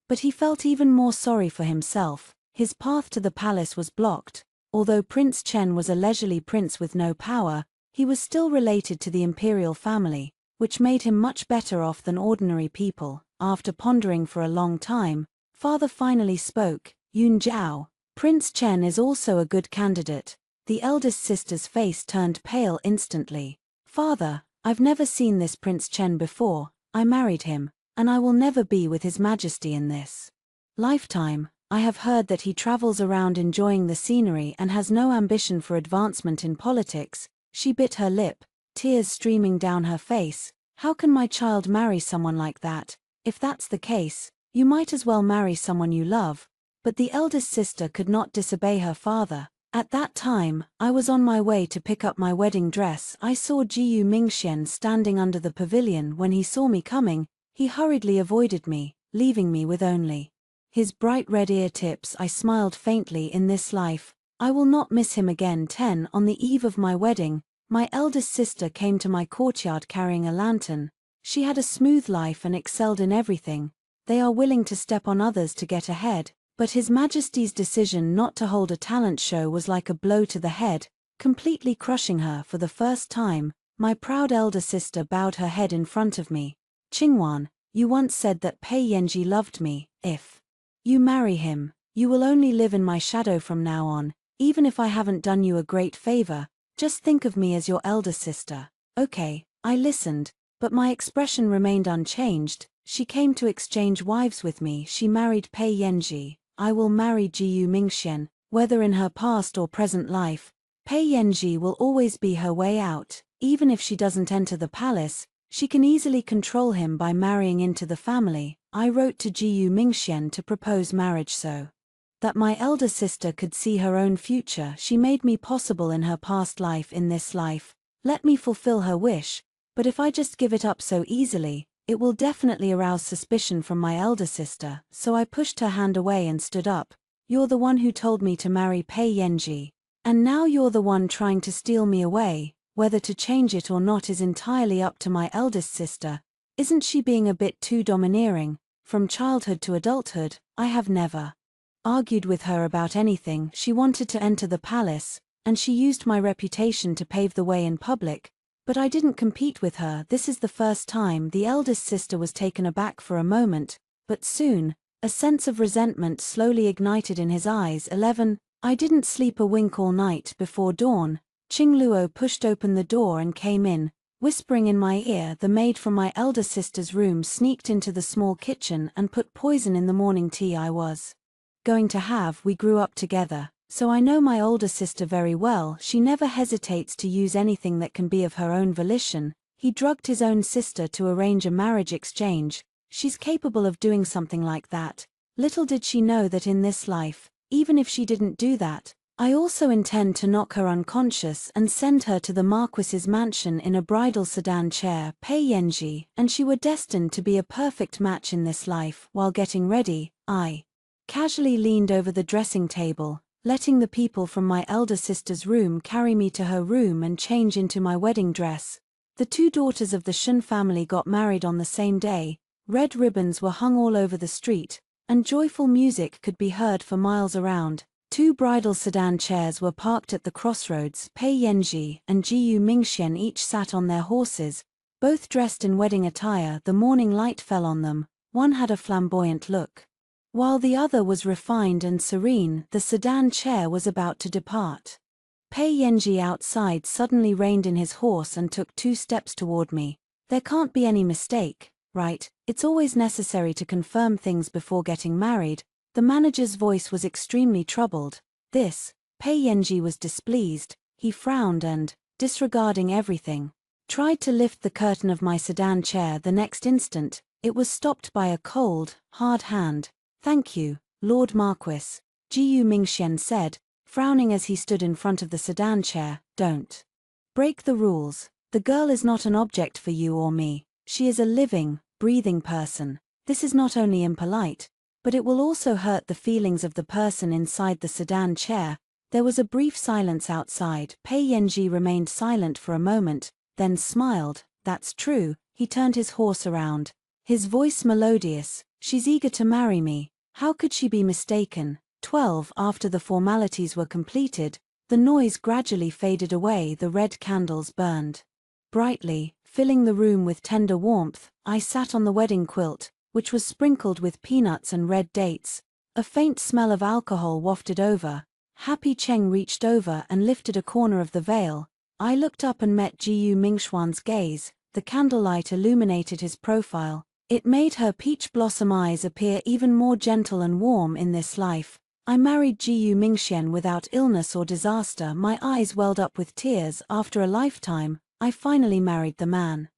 But he felt even more sorry for himself. His path to the palace was blocked. Although Prince Chen was a leisurely prince with no power, he was still related to the imperial family, which made him much better off than ordinary people. After pondering for a long time, Father finally spoke. "Yun Zhao, Prince Chen is also a good candidate." The eldest sister's face turned pale instantly. "Father, I've never seen this Prince Chen before. I married him, and I will never be with His Majesty in this lifetime. I have heard that he travels around enjoying the scenery and has no ambition for advancement in politics." She bit her lip, tears streaming down her face. "How can my child marry someone like that? If that's the case, you might as well marry someone you love." But the eldest sister could not disobey her father. At that time, I was on my way to pick up my wedding dress. I saw Jiyu Mingxian standing under the pavilion. When he saw me coming, he hurriedly avoided me, leaving me with only his bright red ear tips. I smiled faintly. In this life, I will not miss him again. 10. On the eve of my wedding, my eldest sister came to my courtyard carrying a lantern. She had a smooth life and excelled in everything. They are willing to step on others to get ahead. But His Majesty's decision not to hold a talent show was like a blow to the head, completely crushing her. For the first time, my proud elder sister bowed her head in front of me. Qingwan, you once said that Pei Yanji loved me. If you marry him, you will only live in my shadow from now on, even if I haven't done you a great favor. Just think of me as your elder sister. Okay, I listened, but my expression remained unchanged. She came to exchange wives with me. She married Pei Yanji. I will marry Jiyu Mingxian. Whether in her past or present life, Pei Yanji will always be her way out. Even if she doesn't enter the palace, she can easily control him by marrying into the family. I wrote to Jiyu Mingxian to propose marriage so that my elder sister could see her own future. She made me possible in her past life. In this life, let me fulfill her wish, but if I just give it up so easily, it will definitely arouse suspicion from my elder sister. So I pushed her hand away and stood up. You're the one who told me to marry Pei Yanji. And now you're the one trying to steal me away. Whether to change it or not is entirely up to my eldest sister. Isn't she being a bit too domineering? From childhood to adulthood, I have never argued with her about anything. She wanted to enter the palace, and she used my reputation to pave the way in public. But I didn't compete with her. This is the first time. The eldest sister was taken aback for a moment, but soon, a sense of resentment slowly ignited in his eyes. 11. I didn't sleep a wink all night. Before dawn, Qing Luo pushed open the door and came in, whispering in my ear. The maid from my elder sister's room sneaked into the small kitchen and put poison in the morning tea I was going to have. We grew up together, so I know my older sister very well. She never hesitates to use anything that can be of her own volition. He drugged his own sister to arrange a marriage exchange. She's capable of doing something like that. Little did she know that in this life, even if she didn't do that, I also intend to knock her unconscious and send her to the Marquis's mansion in a bridal sedan chair. Pei Yanji and she were destined to be a perfect match in this life. While getting ready, I casually leaned over the dressing table, letting the people from my elder sister's room carry me to her room and change into my wedding dress. The two daughters of the Shun family got married on the same day. Red ribbons were hung all over the street, and joyful music could be heard for miles around. Two bridal sedan chairs were parked at the crossroads. Pei Yanji and Jiyu Mingxian each sat on their horses, both dressed in wedding attire. The morning light fell on them. One had a flamboyant look, while the other was refined and serene. The sedan chair was about to depart. Pei Yanji outside suddenly reined in his horse and took 2 steps toward me. There can't be any mistake, right? It's always necessary to confirm things before getting married. The manager's voice was extremely troubled. Pei Yanji was displeased. He frowned and, disregarding everything, tried to lift the curtain of my sedan chair. The next instant, it was stopped by a cold, hard hand. Thank you, Lord Marquis, Jiyu Mingxian said, frowning as he stood in front of the sedan chair. Don't break the rules. The girl is not an object for you or me. She is a living, breathing person. This is not only impolite, but it will also hurt the feelings of the person inside the sedan chair. There was a brief silence outside. Pei Yanji remained silent for a moment, then smiled. That's true. He turned his horse around, his voice melodious. She's eager to marry me. How could she be mistaken? 12. After the formalities were completed, the noise gradually faded away. The red candles burned brightly, filling the room with tender warmth. I sat on the wedding quilt, which was sprinkled with peanuts and red dates. A faint smell of alcohol wafted over. Happy Cheng reached over and lifted a corner of the veil. I looked up and met Jiyu Mingxuan's gaze. The candlelight illuminated his profile. It made her peach blossom eyes appear even more gentle and warm. In this life, I married Jiyu Mingxian without illness or disaster. My eyes welled up with tears. After a lifetime, I finally married the man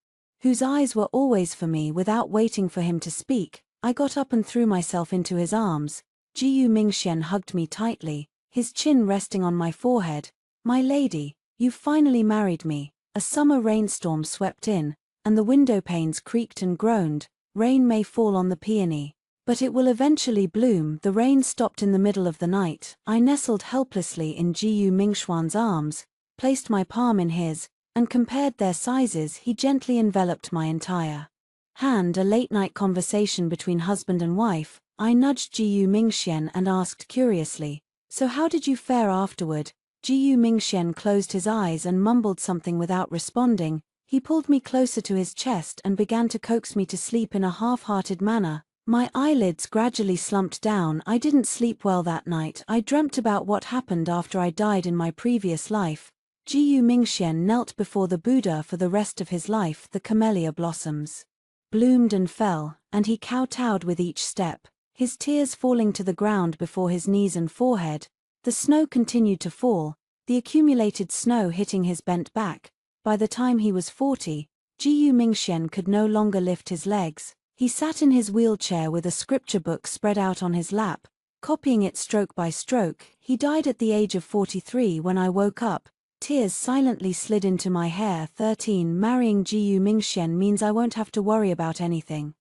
whose eyes were always for me. Without waiting for him to speak, I got up and threw myself into his arms. Jiyu Mingxian hugged me tightly, his chin resting on my forehead. My lady, you've finally married me. A summer rainstorm swept in, and the window panes creaked and groaned. Rain may fall on the peony, but it will eventually bloom. The rain stopped in the middle of the night. I nestled helplessly in Jiyu Mingxuan's arms, placed my palm in his, and compared their sizes. He gently enveloped my entire hand. A late-night conversation between husband and wife. I nudged Jiyu Mingxian and asked curiously, "So how did you fare afterward?" Jiyu Mingxian closed his eyes and mumbled something without responding. He pulled me closer to his chest and began to coax me to sleep in a half-hearted manner. My eyelids gradually slumped down. I didn't sleep well that night. I dreamt about what happened after I died in my previous life. Jiyu Mingxian knelt before the Buddha for the rest of his life. The camellia blossoms bloomed and fell, and he kowtowed with each step, his tears falling to the ground before his knees and forehead. The snow continued to fall, the accumulated snow hitting his bent back. By the time he was 40, Jiyu Mingxian could no longer lift his legs. He sat in his wheelchair with a scripture book spread out on his lap, copying it stroke by stroke. He died at the age of 43 when I woke up. Tears silently slid into my hair. 13. Marrying Jiyu Mingxian means I won't have to worry about anything.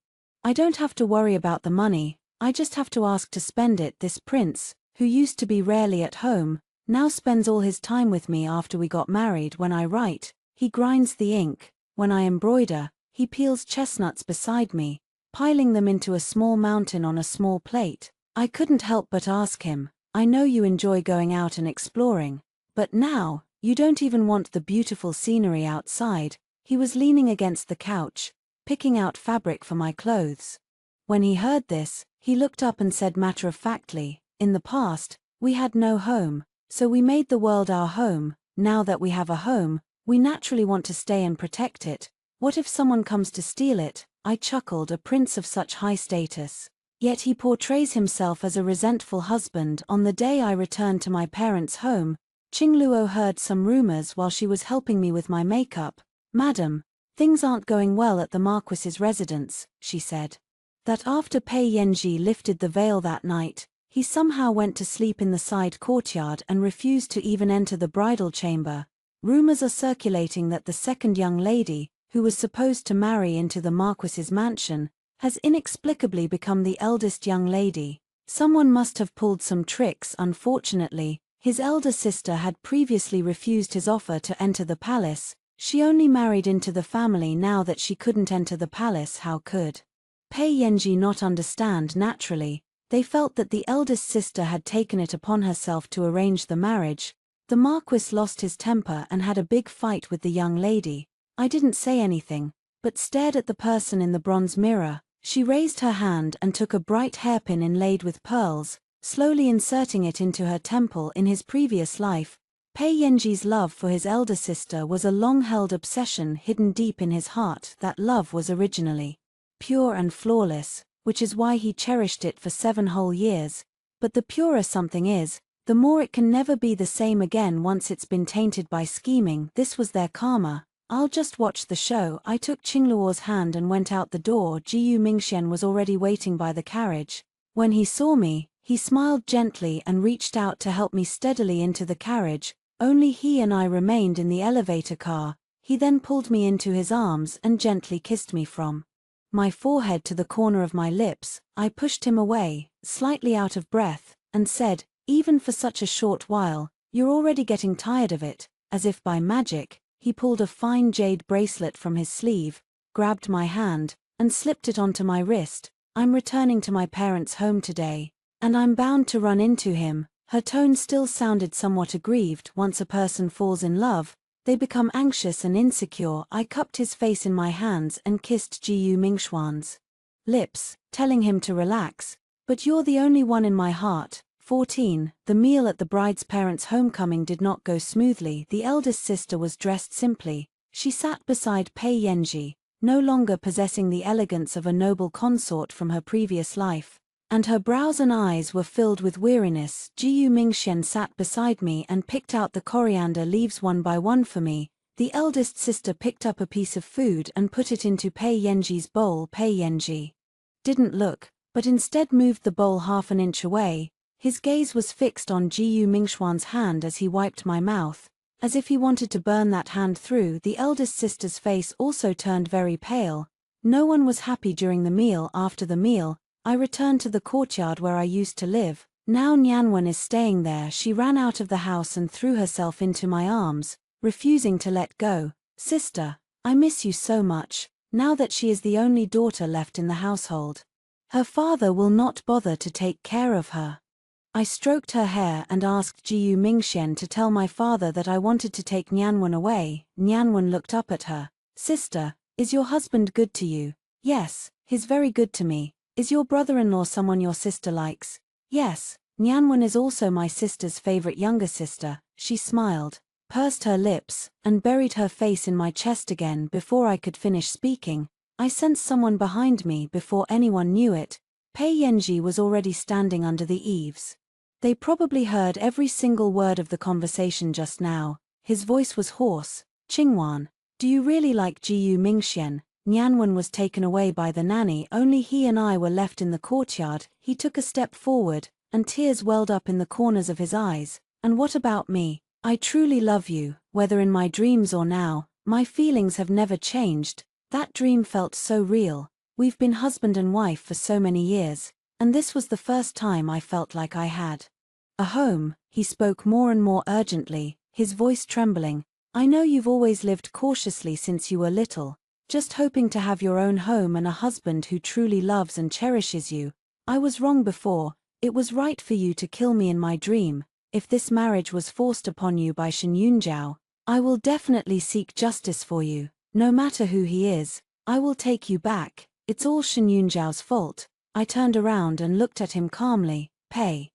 I don't have to worry about the money, I just have to ask to spend it. This prince, who used to be rarely at home, now spends all his time with me. After we got married, when I write, he grinds the ink. When I embroider, he peels chestnuts beside me, piling them into a small mountain on a small plate. I couldn't help but ask him, "I know you enjoy going out and exploring, but now, you don't even want the beautiful scenery outside." He was leaning against the couch, picking out fabric for my clothes. When he heard this, he looked up and said matter-of-factly, "In the past, we had no home, so we made the world our home. Now that we have a home, we naturally want to stay and protect it. What if someone comes to steal it?" I chuckled. A prince of such high status. Yet he portrays himself as a resentful husband. On the day I returned to my parents' home, Qingluo heard some rumors while she was helping me with my makeup. "Madam, things aren't going well at the Marquis's residence," she said. That after Pei Yanji lifted the veil that night, he somehow went to sleep in the side courtyard and refused to even enter the bridal chamber. Rumors are circulating that the second young lady, who was supposed to marry into the Marquis's mansion, has inexplicably become the eldest young lady. Someone must have pulled some tricks. Unfortunately, his elder sister had previously refused his offer to enter the palace. She only married into the family. Now that she couldn't enter the palace, how could Pei Yanji not understand? Naturally, they felt that the eldest sister had taken it upon herself to arrange the marriage. The Marquis lost his temper and had a big fight with the young lady. I didn't say anything, but stared at the person in the bronze mirror. She raised her hand and took a bright hairpin inlaid with pearls, slowly inserting it into her temple. In his previous life, Pei Yanji's love for his elder sister was a long-held obsession hidden deep in his heart. That love was originally pure and flawless, which is why he cherished it for 7 whole years. But the purer something is, the more it can never be the same again once it's been tainted by scheming. This was their karma. "I'll just watch the show." I took Qingluo's hand and went out the door. Jiyu Mingxian was already waiting by the carriage. When he saw me, he smiled gently and reached out to help me steadily into the carriage. Only he and I remained in the elevator car. He then pulled me into his arms and gently kissed me from my forehead to the corner of my lips. I pushed him away, slightly out of breath, and said, "Even for such a short while, you're already getting tired of it." As if by magic, he pulled a fine jade bracelet from his sleeve, grabbed my hand, and slipped it onto my wrist. "I'm returning to my parents' home today, and I'm bound to run into him." Her tone still sounded somewhat aggrieved. Once a person falls in love, they become anxious and insecure. I cupped his face in my hands and kissed Jiyu Mingxian's lips, telling him to relax. "But you're the only one in my heart." 14. The meal at the bride's parents' homecoming did not go smoothly. The eldest sister was dressed simply. She sat beside Pei Yanji, no longer possessing the elegance of a noble consort from her previous life, and her brows and eyes were filled with weariness. Jiyu Mingxian sat beside me and picked out the coriander leaves one by one for me. The eldest sister picked up a piece of food and put it into Pei Yanji's bowl. Pei Yanji didn't look, but instead moved the bowl half an inch away. His gaze was fixed on Jiyu Mingxian's hand as he wiped my mouth, as if he wanted to burn that hand through. The eldest sister's face also turned very pale. No one was happy during the meal. After the meal, I returned to the courtyard where I used to live. Now Nianwen is staying there. She ran out of the house and threw herself into my arms, refusing to let go. "Sister, I miss you so much," now that she is the only daughter left in the household. Her father will not bother to take care of her. I stroked her hair and asked Jiyu Mingxian to tell my father that I wanted to take Nianwen away. Nianwen looked up at her. Sister, is your husband good to you? Yes, he's very good to me. Is your brother-in-law someone your sister likes? Yes, Nianwen is also my sister's favorite younger sister. She smiled, pursed her lips, and buried her face in my chest again before I could finish speaking. I sensed someone behind me before anyone knew it. Pei Yanji was already standing under the eaves. They probably heard every single word of the conversation just now. His voice was hoarse. Qingwan, do you really like Jiyu Mingxian? Nianwen was taken away by the nanny. Only he and I were left in the courtyard. He took a step forward, and tears welled up in the corners of his eyes. And what about me? I truly love you, whether in my dreams or now. My feelings have never changed. That dream felt so real. We've been husband and wife for so many years, and this was the first time I felt like I had a home. He spoke more and more urgently, his voice trembling. I know you've always lived cautiously since you were little, just hoping to have your own home and a husband who truly loves and cherishes you. I was wrong before. It was right for you to kill me in my dream. If this marriage was forced upon you by Shen Yunjiao, I will definitely seek justice for you. No matter who he is, I will take you back. It's all Shen Yunjiao's fault. I turned around and looked at him calmly. Pei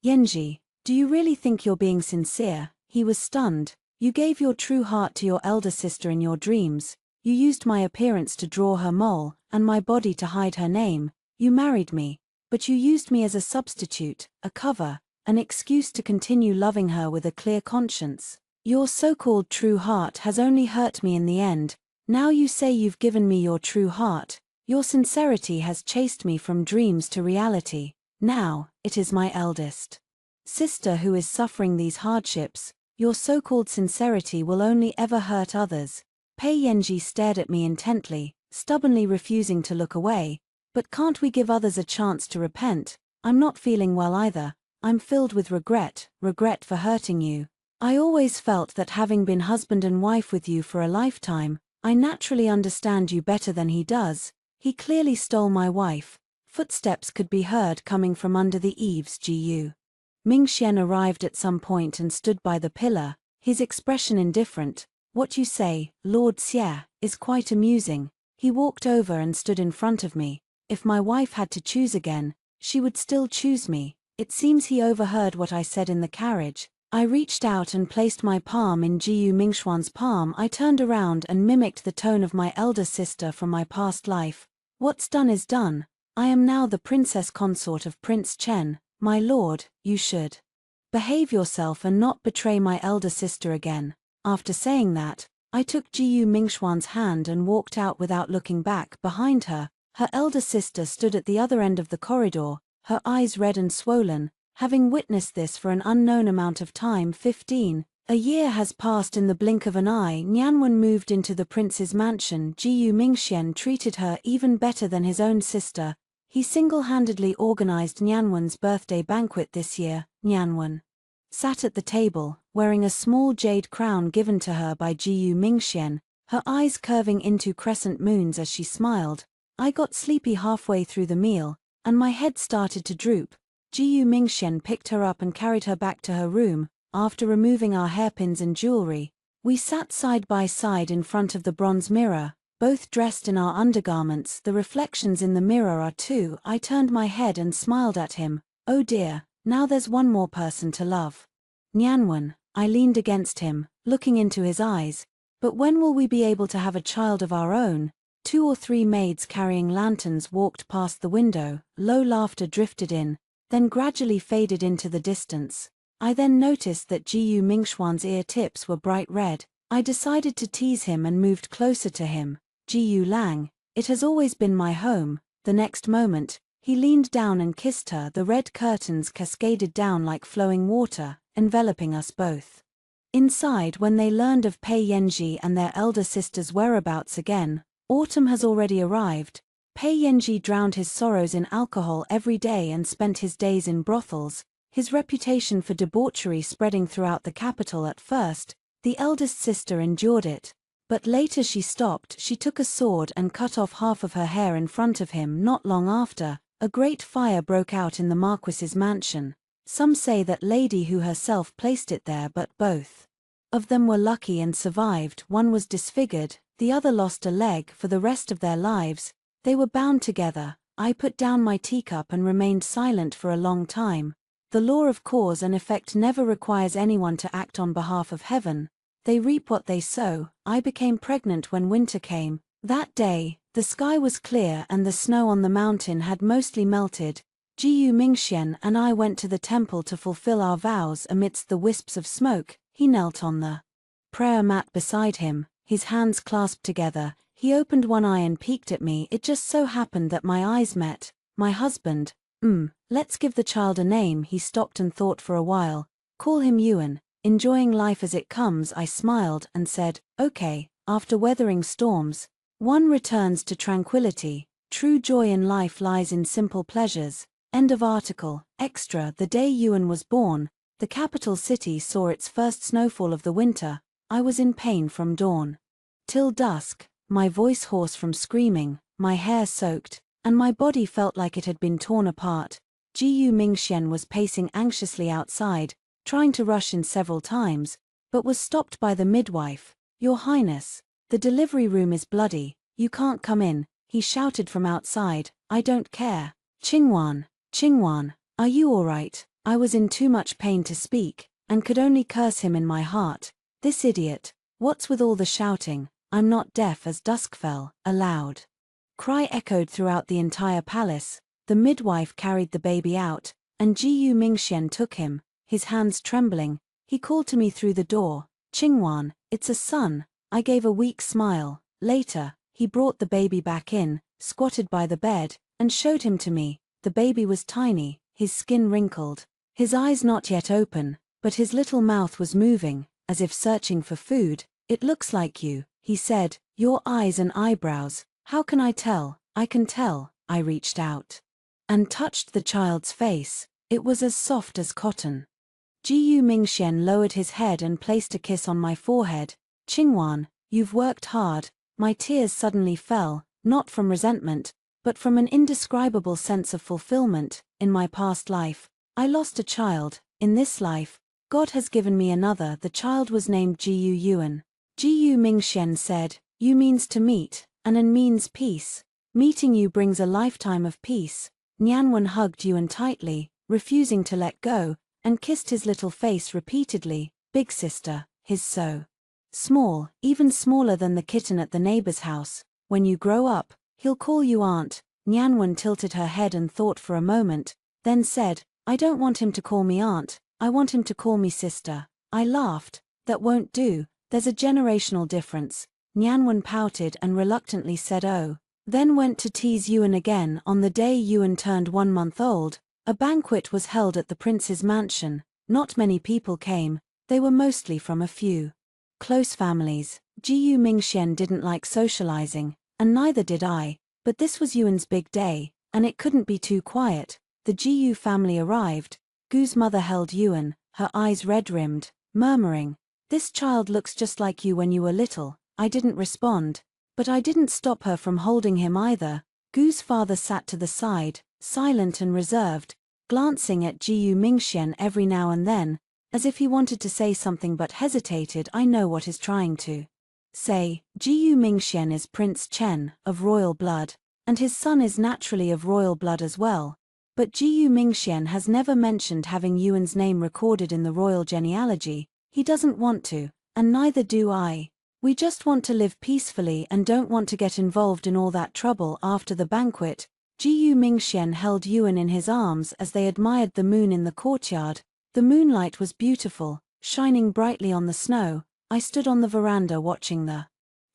Yanji, do you really think you're being sincere? He was stunned. You gave your true heart to your elder sister in your dreams. You used my appearance to draw her mole, and my body to hide her name. You married me, but you used me as a substitute, a cover, an excuse to continue loving her with a clear conscience. Your so-called true heart has only hurt me in the end. Now you say you've given me your true heart. Your sincerity has chased me from dreams to reality. Now, it is my eldest sister who is suffering these hardships. Your so-called sincerity will only ever hurt others. Pei Yanji stared at me intently, stubbornly refusing to look away. But can't we give others a chance to repent? I'm not feeling well either. I'm filled with regret for hurting you. I always felt that having been husband and wife with you for a lifetime, I naturally understand you better than he does. He clearly stole my wife. Footsteps could be heard coming from under the eaves. Jiyu Mingxian arrived at some point and stood by the pillar, his expression indifferent. What you say, Lord Xie, is quite amusing. He walked over and stood in front of me. If my wife had to choose again, she would still choose me. It seems he overheard what I said in the carriage. I reached out and placed my palm in Jiyu Mingxuan's palm. I turned around and mimicked the tone of my elder sister from my past life. What's done is done. I am now the princess consort of Prince Chen. My lord, you should behave yourself and not betray my elder sister again. After saying that, I took Jiyu Mingxuan's hand and walked out without looking back. Behind her, her elder sister stood at the other end of the corridor, her eyes red and swollen, having witnessed this for an unknown amount of time. 15. A year has passed in the blink of an eye. Nianwen moved into the prince's mansion. Jiyu Mingxian treated her even better than his own sister. He single-handedly organized Nianwen's birthday banquet this year. Nianwen sat at the table, wearing a small jade crown given to her by Jiyu Mingxian, her eyes curving into crescent moons as she smiled. I got sleepy halfway through the meal, and my head started to droop. Jiyu Mingxian picked her up and carried her back to her room. After removing our hairpins and jewelry, we sat side by side in front of the bronze mirror, both dressed in our undergarments. The reflections in the mirror are too. I turned my head and smiled at him. Oh dear, now there's one more person to love. Nianwen, I leaned against him, looking into his eyes. But when will we be able to have a child of our own? 2 or 3 maids carrying lanterns walked past the window. Low laughter drifted in, then gradually faded into the distance. I then noticed that Jiyu Mingxuan's ear tips were bright red. I decided to tease him and moved closer to him. Jiyu Lang, it has always been my home. The next moment, he leaned down and kissed her. The red curtains cascaded down like flowing water, enveloping us both. Inside, when they learned of Pei Yanji and their elder sister's whereabouts again, autumn has already arrived. Pei Yanji drowned his sorrows in alcohol every day and spent his days in brothels, his reputation for debauchery spreading throughout the capital. At first, the eldest sister endured it, but later she stopped. She took a sword and cut off half of her hair in front of him. Not long after, a great fire broke out in the Marquis's mansion. Some say that lady who herself placed it there, but both of them were lucky and survived. One was disfigured, the other lost a leg for the rest of their lives. They were bound together. I put down my teacup and remained silent for a long time. The law of cause and effect never requires anyone to act on behalf of heaven. They reap what they sow. I became pregnant when winter came. That day, the sky was clear and the snow on the mountain had mostly melted. Jiyu Mingxian and I went to the temple to fulfill our vows amidst the wisps of smoke. He knelt on the prayer mat beside him, his hands clasped together. He opened one eye and peeked at me. It just so happened that my eyes met. My husband. Let's give the child a name. He stopped and thought for a while. Call him Yuan. Enjoying life as it comes, I smiled and said, okay. After weathering storms, one returns to tranquility. True joy in life lies in simple pleasures. End of article. Extra. The day Yuan was born, the capital city saw its first snowfall of the winter. I was in pain from dawn till dusk, my voice hoarse from screaming, my hair soaked, and my body felt like it had been torn apart. Jiyu Mingxian was pacing anxiously outside, trying to rush in several times, but was stopped by the midwife. Your Highness, the delivery room is bloody, you can't come in, he shouted from outside. I don't care. Qingwan, are you all right? I was in too much pain to speak, and could only curse him in my heart. This idiot, what's with all the shouting? I'm not deaf. As dusk fell, a loud cry echoed throughout the entire palace. The midwife carried the baby out, and Jiyu Mingxian took him, his hands trembling. He called to me through the door, Qingwan, it's a son. I gave a weak smile. Later, he brought the baby back in, squatted by the bed, and showed him to me. The baby was tiny, his skin wrinkled, his eyes not yet open, but his little mouth was moving, as if searching for food. It looks like you, he said, your eyes and eyebrows. How can I tell? I can tell. I reached out and touched the child's face. It was as soft as cotton. Jiyu Mingxian lowered his head and placed a kiss on my forehead. Qingwan, you've worked hard. My tears suddenly fell, not from resentment, but from an indescribable sense of fulfillment. In my past life, I lost a child. In this life, God has given me another. The child was named Jiyu Yuan. Jiyu Mingxian said, you means to meet, and an means peace. Meeting you brings a lifetime of peace. Nianwen hugged Yuan tightly, refusing to let go, and kissed his little face repeatedly. Big sister, he's so small, even smaller than the kitten at the neighbor's house. When you grow up, he'll call you aunt. Nianwen tilted her head and thought for a moment, then said, I don't want him to call me aunt, I want him to call me sister. I laughed. That won't do, there's a generational difference. Nianwen pouted and reluctantly said oh, then went to tease Yuan again. On the day Yuan turned 1 month old, a banquet was held at the prince's mansion. Not many people came, they were mostly from a few close families. Jiyu Mingxian didn't like socializing, and neither did I, but this was Yuan's big day, and it couldn't be too quiet. The Jiyu family arrived. Gu's mother held Yuan, her eyes red-rimmed, murmuring, this child looks just like you when you were little. I didn't respond, but I didn't stop her from holding him either. Gu's father sat to the side, silent and reserved, glancing at Jiyu Mingxian every now and then, as if he wanted to say something but hesitated. I know what he's trying to say. Jiyu Mingxian is Prince Chen, of royal blood, and his son is naturally of royal blood as well. But Jiyu Mingxian has never mentioned having Yuan's name recorded in the royal genealogy. He doesn't want to, and neither do I. We just want to live peacefully and don't want to get involved in all that trouble. After the banquet, Jiyu Mingxian held Yuan in his arms as they admired the moon in the courtyard. The moonlight was beautiful, shining brightly on the snow. I stood on the veranda watching the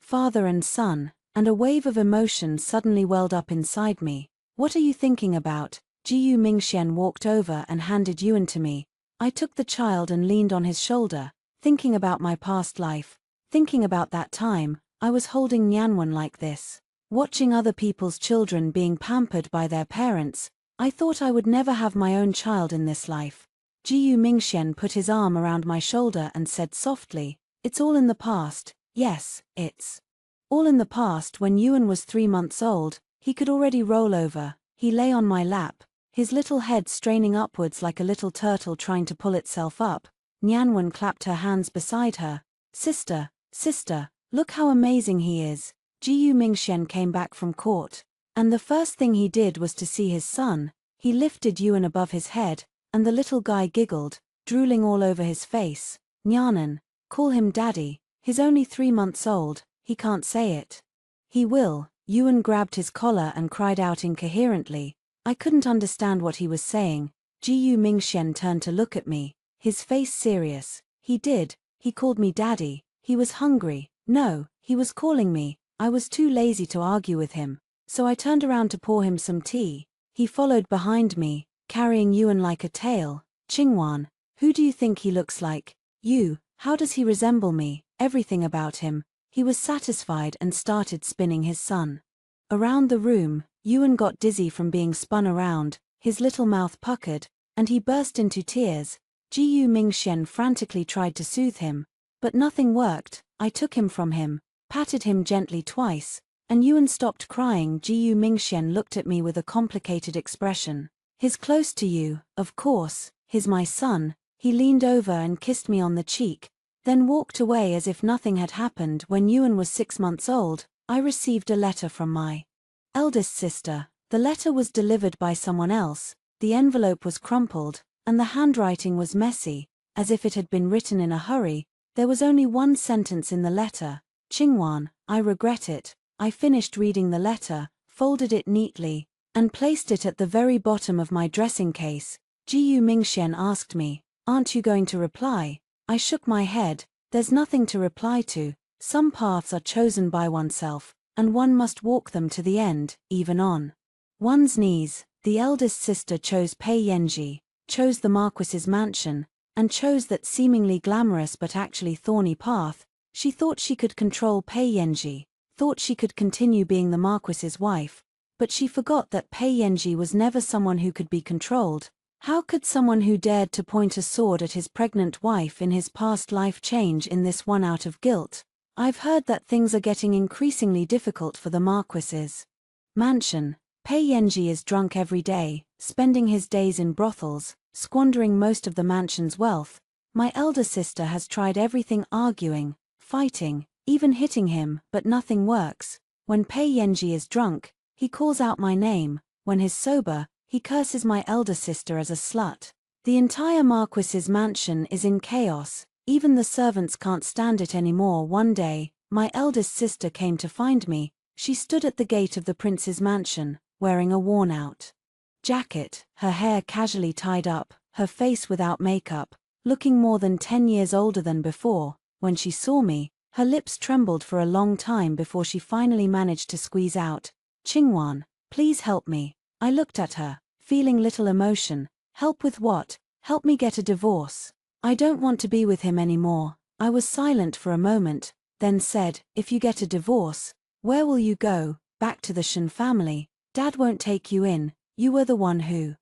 father and son, and a wave of emotion suddenly welled up inside me. What are you thinking about? Jiyu Mingxian walked over and handed Yuan to me. I took the child and leaned on his shoulder, thinking about my past life, thinking about that time I was holding Nianwen like this, watching other people's children being pampered by their parents. I thought I would never have my own child in this life. Jiyu Mingxian put his arm around my shoulder and said softly, it's all in the past. Yes, it's all in the past. When Yuan was 3 months old, he could already roll over. He lay on my lap, his little head straining upwards like a little turtle trying to pull itself up. Nyanwen clapped her hands beside her. Sister, sister, look how amazing he is. Jiyu Mingxian came back from court, and the first thing he did was to see his son. He lifted Yuan above his head, and the little guy giggled, drooling all over his face. Nyanan, call him daddy, he's only 3 months old, he can't say it. He will. Yuan grabbed his collar and cried out incoherently. I couldn't understand what he was saying. Jiyu Mingxian turned to look at me, his face serious. He did, he called me daddy, he was hungry. No, he was calling me. I was too lazy to argue with him, so I turned around to pour him some tea. He followed behind me, carrying Yuan like a tail. Qingwan, who do you think he looks like? You, how does he resemble me? Everything about him. He was satisfied and started spinning his son around the room. Yuan got dizzy from being spun around, his little mouth puckered, and he burst into tears. Jiyu Mingxian frantically tried to soothe him, but nothing worked. I took him from him, patted him gently twice, and Yuan stopped crying. Jiyu Mingxian looked at me with a complicated expression. He's close to you, of course, he's my son. He leaned over and kissed me on the cheek, then walked away as if nothing had happened. When Yuan was 6 months old, I received a letter from my eldest sister. The letter was delivered by someone else, the envelope was crumpled, and the handwriting was messy, as if it had been written in a hurry. There was only one sentence in the letter. Qingwan, I regret it. I finished reading the letter, folded it neatly, and placed it at the very bottom of my dressing case. Jiyu Mingxian asked me, aren't you going to reply? I shook my head. There's nothing to reply to. Some paths are chosen by oneself, and one must walk them to the end, even on one's knees. The eldest sister chose Pei Yenji, chose the Marquis's mansion, and chose that seemingly glamorous but actually thorny path. She thought she could control Pei Yenji, thought she could continue being the Marquis's wife, but she forgot that Pei Yenji was never someone who could be controlled. How could someone who dared to point a sword at his pregnant wife in his past life change in this one out of guilt? I've heard that things are getting increasingly difficult for the Marquis's mansion. Pei Yenji is drunk every day, spending his days in brothels, squandering most of the mansion's wealth. My elder sister has tried everything, arguing, fighting, even hitting him, but nothing works. When Pei Yenji is drunk, he calls out my name. When he's sober, he curses my elder sister as a slut. The entire Marquis's mansion is in chaos. Even the servants can't stand it anymore. One day, my eldest sister came to find me. She stood at the gate of the prince's mansion, wearing a worn-out jacket, her hair casually tied up, her face without makeup, looking more than 10 years older than before. When she saw me, her lips trembled for a long time before she finally managed to squeeze out, "Qingwan, please help me." I looked at her, feeling little emotion. Help with what? Help me get a divorce. I don't want to be with him anymore. I was silent for a moment, then said, if you get a divorce, where will you go? Back to the Shen family. Dad won't take you in. You were the one who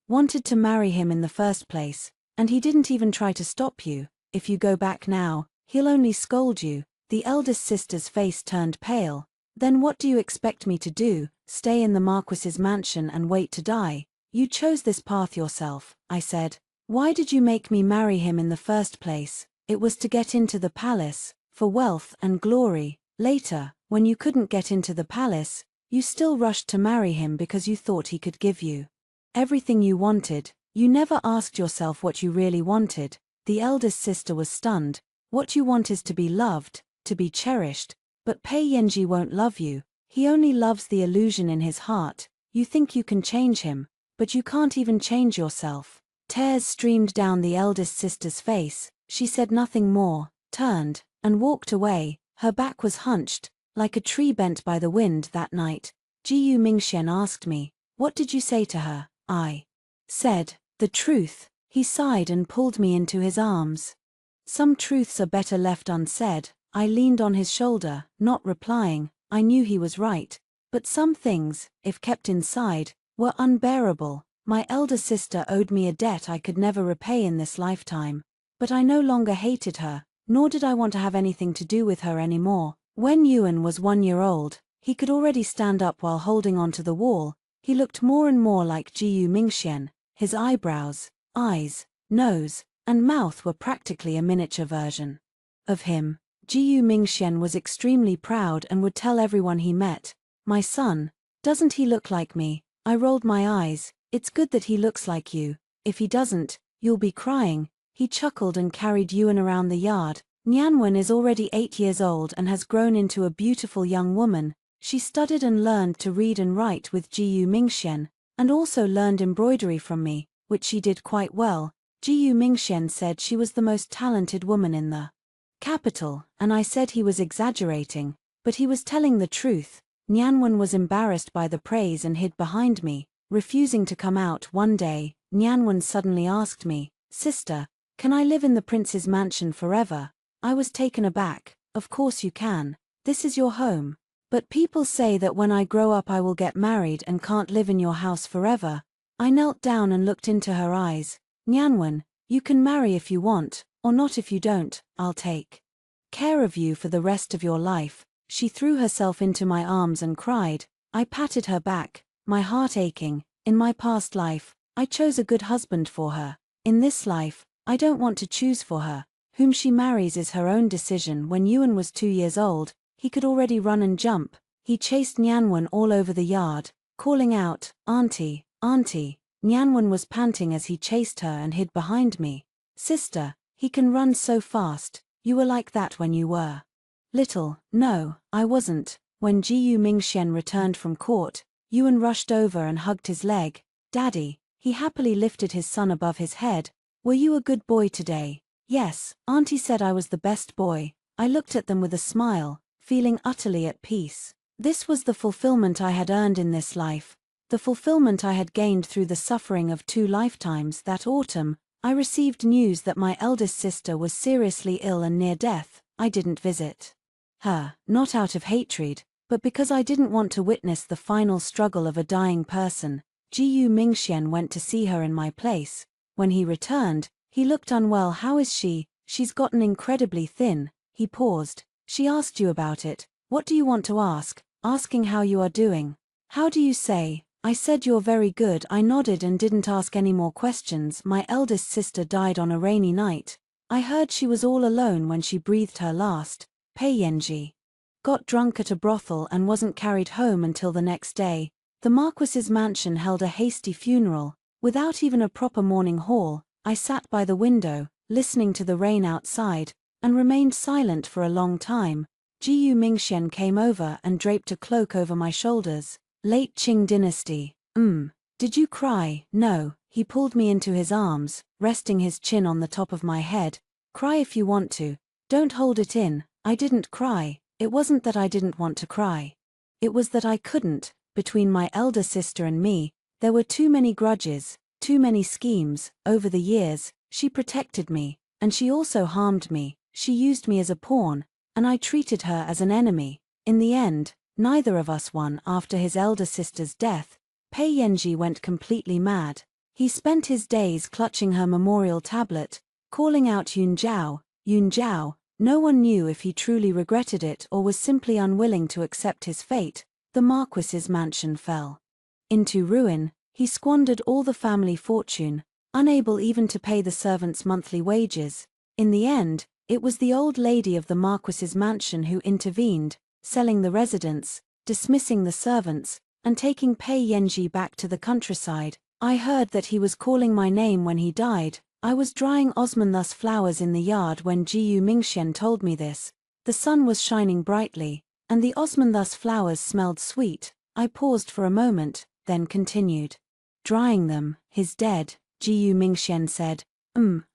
wanted to marry him in the first place, and he didn't even try to stop you. If you go back now, he'll only scold you. The eldest sister's face turned pale. Then what do you expect me to do? Stay in the Marquis's mansion and wait to die? You chose this path yourself, I said. Why did you make me marry him in the first place? It was to get into the palace, for wealth and glory. Later, when you couldn't get into the palace, you still rushed to marry him because you thought he could give you everything you wanted. You never asked yourself what you really wanted. The eldest sister was stunned. What you want is to be loved, to be cherished. But Pei Yenji won't love you. He only loves the illusion in his heart. You think you can change him, but you can't even change yourself. Tears streamed down the eldest sister's face. She said nothing more, turned, and walked away. Her back was hunched, like a tree bent by the wind. That night, Jiyu Mingxian asked me, "What did you say to her?" I said, "The truth." He sighed and pulled me into his arms. Some truths are better left unsaid. I leaned on his shoulder, not replying. I knew he was right. But some things, if kept inside, were unbearable. My elder sister owed me a debt I could never repay in this lifetime. But I no longer hated her, nor did I want to have anything to do with her anymore. When Yuan was 1 year old, he could already stand up while holding onto the wall. He looked more and more like Jiyu Mingxian. His eyebrows, eyes, nose, and mouth were practically a miniature version of him. Jiyu Mingxian was extremely proud and would tell everyone he met, "My son, doesn't he look like me?" I rolled my eyes. "It's good that he looks like you. If he doesn't, you'll be crying." He chuckled and carried Yuan around the yard. Nianwen is already 8 years old and has grown into a beautiful young woman. She studied and learned to read and write with Jiyu Mingxian, and also learned embroidery from me, which she did quite well. Jiyu Mingxian said she was the most talented woman in the capital, and I said he was exaggerating, but he was telling the truth. Nianwen was embarrassed by the praise and hid behind me, refusing to come out. One day, Nianwen suddenly asked me, "Sister, can I live in the prince's mansion forever?" I was taken aback. "Of course you can. This is your home. But people say that when I grow up I will get married and can't live in your house forever." I knelt down and looked into her eyes. "Nianwen, you can marry if you want, or not if you don't. I'll take care of you for the rest of your life." She threw herself into my arms and cried. I patted her back, my heart aching. In my past life, I chose a good husband for her. In this life, I don't want to choose for her. Whom she marries is her own decision. When Yuan was 2 years old, he could already run and jump. He chased Nianwen all over the yard, calling out, "Auntie, auntie." Nianwen was panting as he chased her and hid behind me. "Sister, he can run so fast. You were like that when you were little." "No, I wasn't." When Jiyu Mingxian returned from court, Yuan rushed over and hugged his leg. "Daddy." He happily lifted his son above his head. "Were you a good boy today?" "Yes, Auntie said I was the best boy." I looked at them with a smile, feeling utterly at peace. This was the fulfillment I had earned in this life, the fulfillment I had gained through the suffering of 2 lifetimes. That autumn, I received news that my eldest sister was seriously ill and near death. I didn't visit her, not out of hatred, but because I didn't want to witness the final struggle of a dying person. Jiyu Mingxian went to see her in my place. When he returned, he looked unwell. "How is she?" "She's gotten incredibly thin." He paused. "She asked you about it. What do you want to ask?" "Asking how you are doing." "How do you say?" I said, "You're very good." I nodded and didn't ask any more questions. My eldest sister died on a rainy night. I heard she was all alone when she breathed her last. Pei Yenji got drunk at a brothel and wasn't carried home until the next day. The Marquis's mansion held a hasty funeral, without even a proper mourning hall. I sat by the window, listening to the rain outside, and remained silent for a long time. Jiyu Mingxian came over and draped a cloak over my shoulders. "Late Qing dynasty. Did you cry?" "No." He pulled me into his arms, resting his chin on the top of my head. "Cry if you want to. Don't hold it in." I didn't cry. It wasn't that I didn't want to cry. It was that I couldn't. Between my elder sister and me, there were too many grudges, too many schemes. Over the years, she protected me, and she also harmed me. She used me as a pawn, and I treated her as an enemy. In the end, neither of us won. After his elder sister's death, Pei Yenji went completely mad. He spent his days clutching her memorial tablet, calling out Yun Zhao, Yun Zhao. No one knew if he truly regretted it or was simply unwilling to accept his fate. The Marquis's mansion fell into ruin. He squandered all the family fortune, unable even to pay the servants' monthly wages. In the end, it was the old lady of the Marquis's mansion who intervened, selling the residence, dismissing the servants, and taking Pei Yenji back to the countryside. I heard that he was calling my name when he died. I was drying osmanthus flowers in the yard when Jiyu Mingxian told me this. The sun was shining brightly, and the osmanthus flowers smelled sweet. I paused for a moment, then continued. "Drying them, he's dead," Jiyu Mingxian said.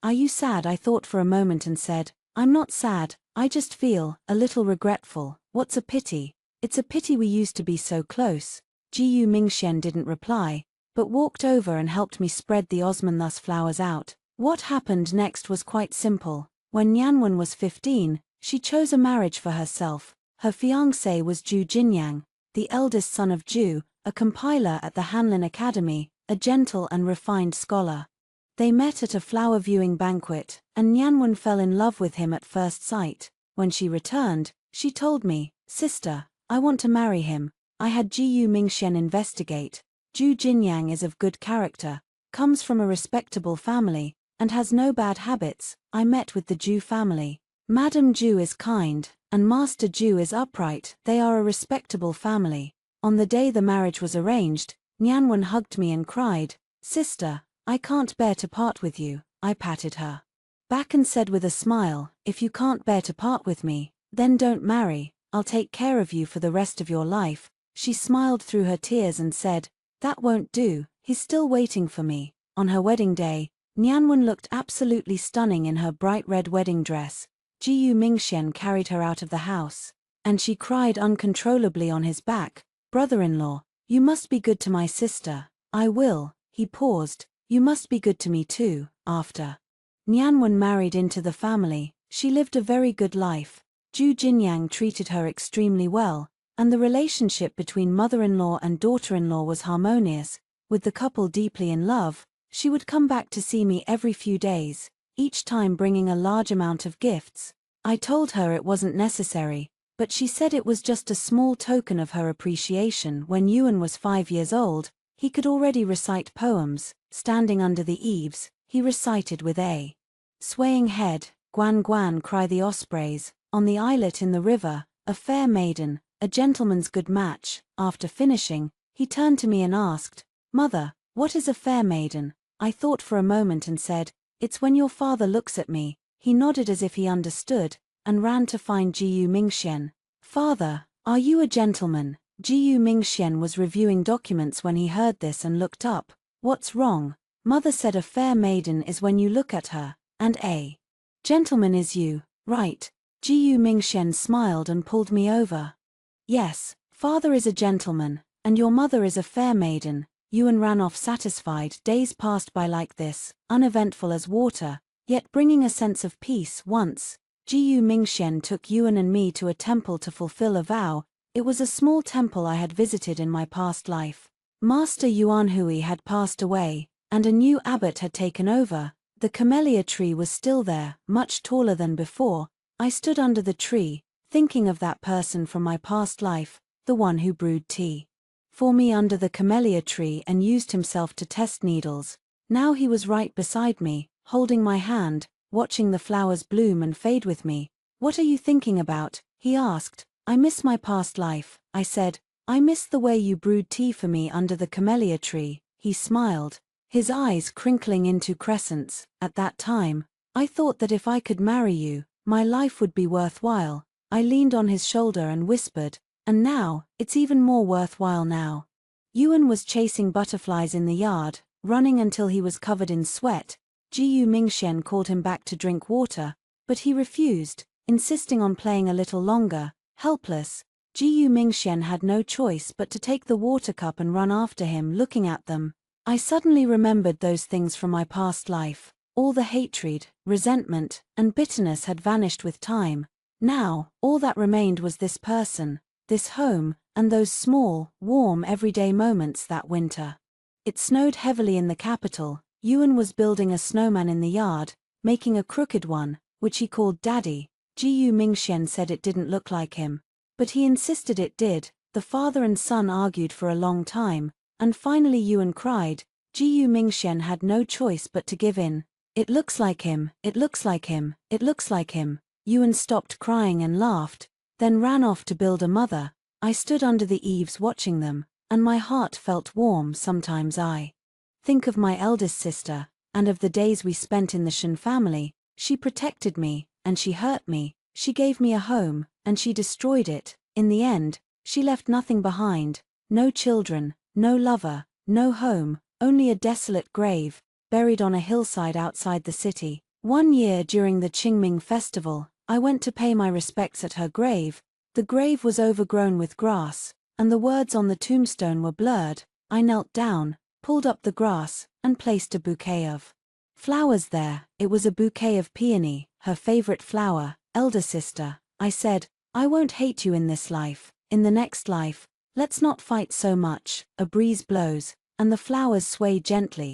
Are you sad?" I thought for a moment and said, "I'm not sad, I just feel a little regretful." "What's a pity?" "It's a pity we used to be so close." Jiyu Mingxian didn't reply, but walked over and helped me spread the osmanthus flowers out. What happened next was quite simple. When Nianwen was 15, she chose a marriage for herself. Her fiancé was Zhu Jinyang, the eldest son of Zhu, a compiler at the Hanlin Academy, a gentle and refined scholar. They met at a flower viewing banquet, and Nianwen fell in love with him at first sight. When she returned, she told me, "Sister, I want to marry him." I had Jiyu Mingxian investigate. Zhu Jinyang is of good character, comes from a respectable family, and has no bad habits. I met with the Zhu family. Madam Zhu is kind, and Master Zhu is upright. They are a respectable family. On the day the marriage was arranged, Nianwen hugged me and cried, "Sister, I can't bear to part with you." I patted her back and said with a smile, "If you can't bear to part with me, then don't marry. I'll take care of you for the rest of your life." She smiled through her tears and said, "That won't do, he's still waiting for me." On her wedding day, Nianwen looked absolutely stunning in her bright red wedding dress. Jiyu Mingxian carried her out of the house, and she cried uncontrollably on his back, "Brother-in-law, you must be good to my sister." "I will." He paused. "You must be good to me too." After Nianwen married into the family, she lived a very good life. Zhu Jinyang treated her extremely well, and the relationship between mother-in-law and daughter-in-law was harmonious. With the couple deeply in love, she would come back to see me every few days, each time bringing a large amount of gifts. I told her it wasn't necessary, but she said it was just a small token of her appreciation. When Yuan was 5 years old, he could already recite poems. Standing under the eaves, he recited with a swaying head, "Guan Guan cry the ospreys, on the islet in the river, a fair maiden, a gentleman's good match." After finishing, he turned to me and asked, "Mother, what is a fair maiden?" I thought for a moment and said, "It's when your father looks at me." He nodded as if he understood, and ran to find Jiyu Mingxian. "Father, are you a gentleman?" Jiyu Mingxian was reviewing documents when he heard this and looked up. "What's wrong?" Mother said, "A fair maiden is when you look at her, and a gentleman is you, right?" Jiyu Mingxian smiled and pulled me over. "Yes, father is a gentleman, and your mother is a fair maiden." Yuan ran off satisfied. Days passed by like this, uneventful as water, yet bringing a sense of peace. Once, Jiyu Mingxian took Yuan and me to a temple to fulfill a vow. It was a small temple I had visited in my past life. Master Yuan Hui had passed away, and a new abbot had taken over. The camellia tree was still there, much taller than before. I stood under the tree, thinking of that person from my past life, the one who brewed tea for me under the camellia tree and used himself to test needles. Now he was right beside me, holding my hand, watching the flowers bloom and fade with me. "What are you thinking about?" he asked. "I miss my past life," I said. "I miss the way you brewed tea for me under the camellia tree." He smiled, his eyes crinkling into crescents. "At that time, I thought that if I could marry you, my life would be worthwhile." I leaned on his shoulder and whispered, "And now, it's even more worthwhile now." Yuan was chasing butterflies in the yard, running until he was covered in sweat. Jiyu Mingxian called him back to drink water, but he refused, insisting on playing a little longer. Helpless, Jiyu Mingxian had no choice but to take the water cup and run after him. Looking at them, I suddenly remembered those things from my past life. All the hatred, resentment, and bitterness had vanished with time. Now, all that remained was this person, this home, and those small, warm everyday moments that winter. It snowed heavily in the capital. Yuan was building a snowman in the yard, making a crooked one, which he called Daddy. Jiyu Mingxian said it didn't look like him, but he insisted it did. The father and son argued for a long time, and finally Yuan cried. Jiyu Mingxian had no choice but to give in. "It looks like him, it looks like him, it looks like him." Yuan stopped crying and laughed, then ran off to build a mother. I stood under the eaves watching them, and my heart felt warm. Sometimes I think of my eldest sister, and of the days we spent in the Shen family. She protected me, and she hurt me. She gave me a home, and she destroyed it. In the end, she left nothing behind. No children, no lover, no home, only a desolate grave, buried on a hillside outside the city. One year during the Qingming festival, I went to pay my respects at her grave. The grave was overgrown with grass, and the words on the tombstone were blurred. I knelt down, pulled up the grass, and placed a bouquet of flowers there. It was a bouquet of peony, her favorite flower. "Elder sister," I said, "I won't hate you in this life. In the next life, let's not fight so much." A breeze blows, and the flowers sway gently.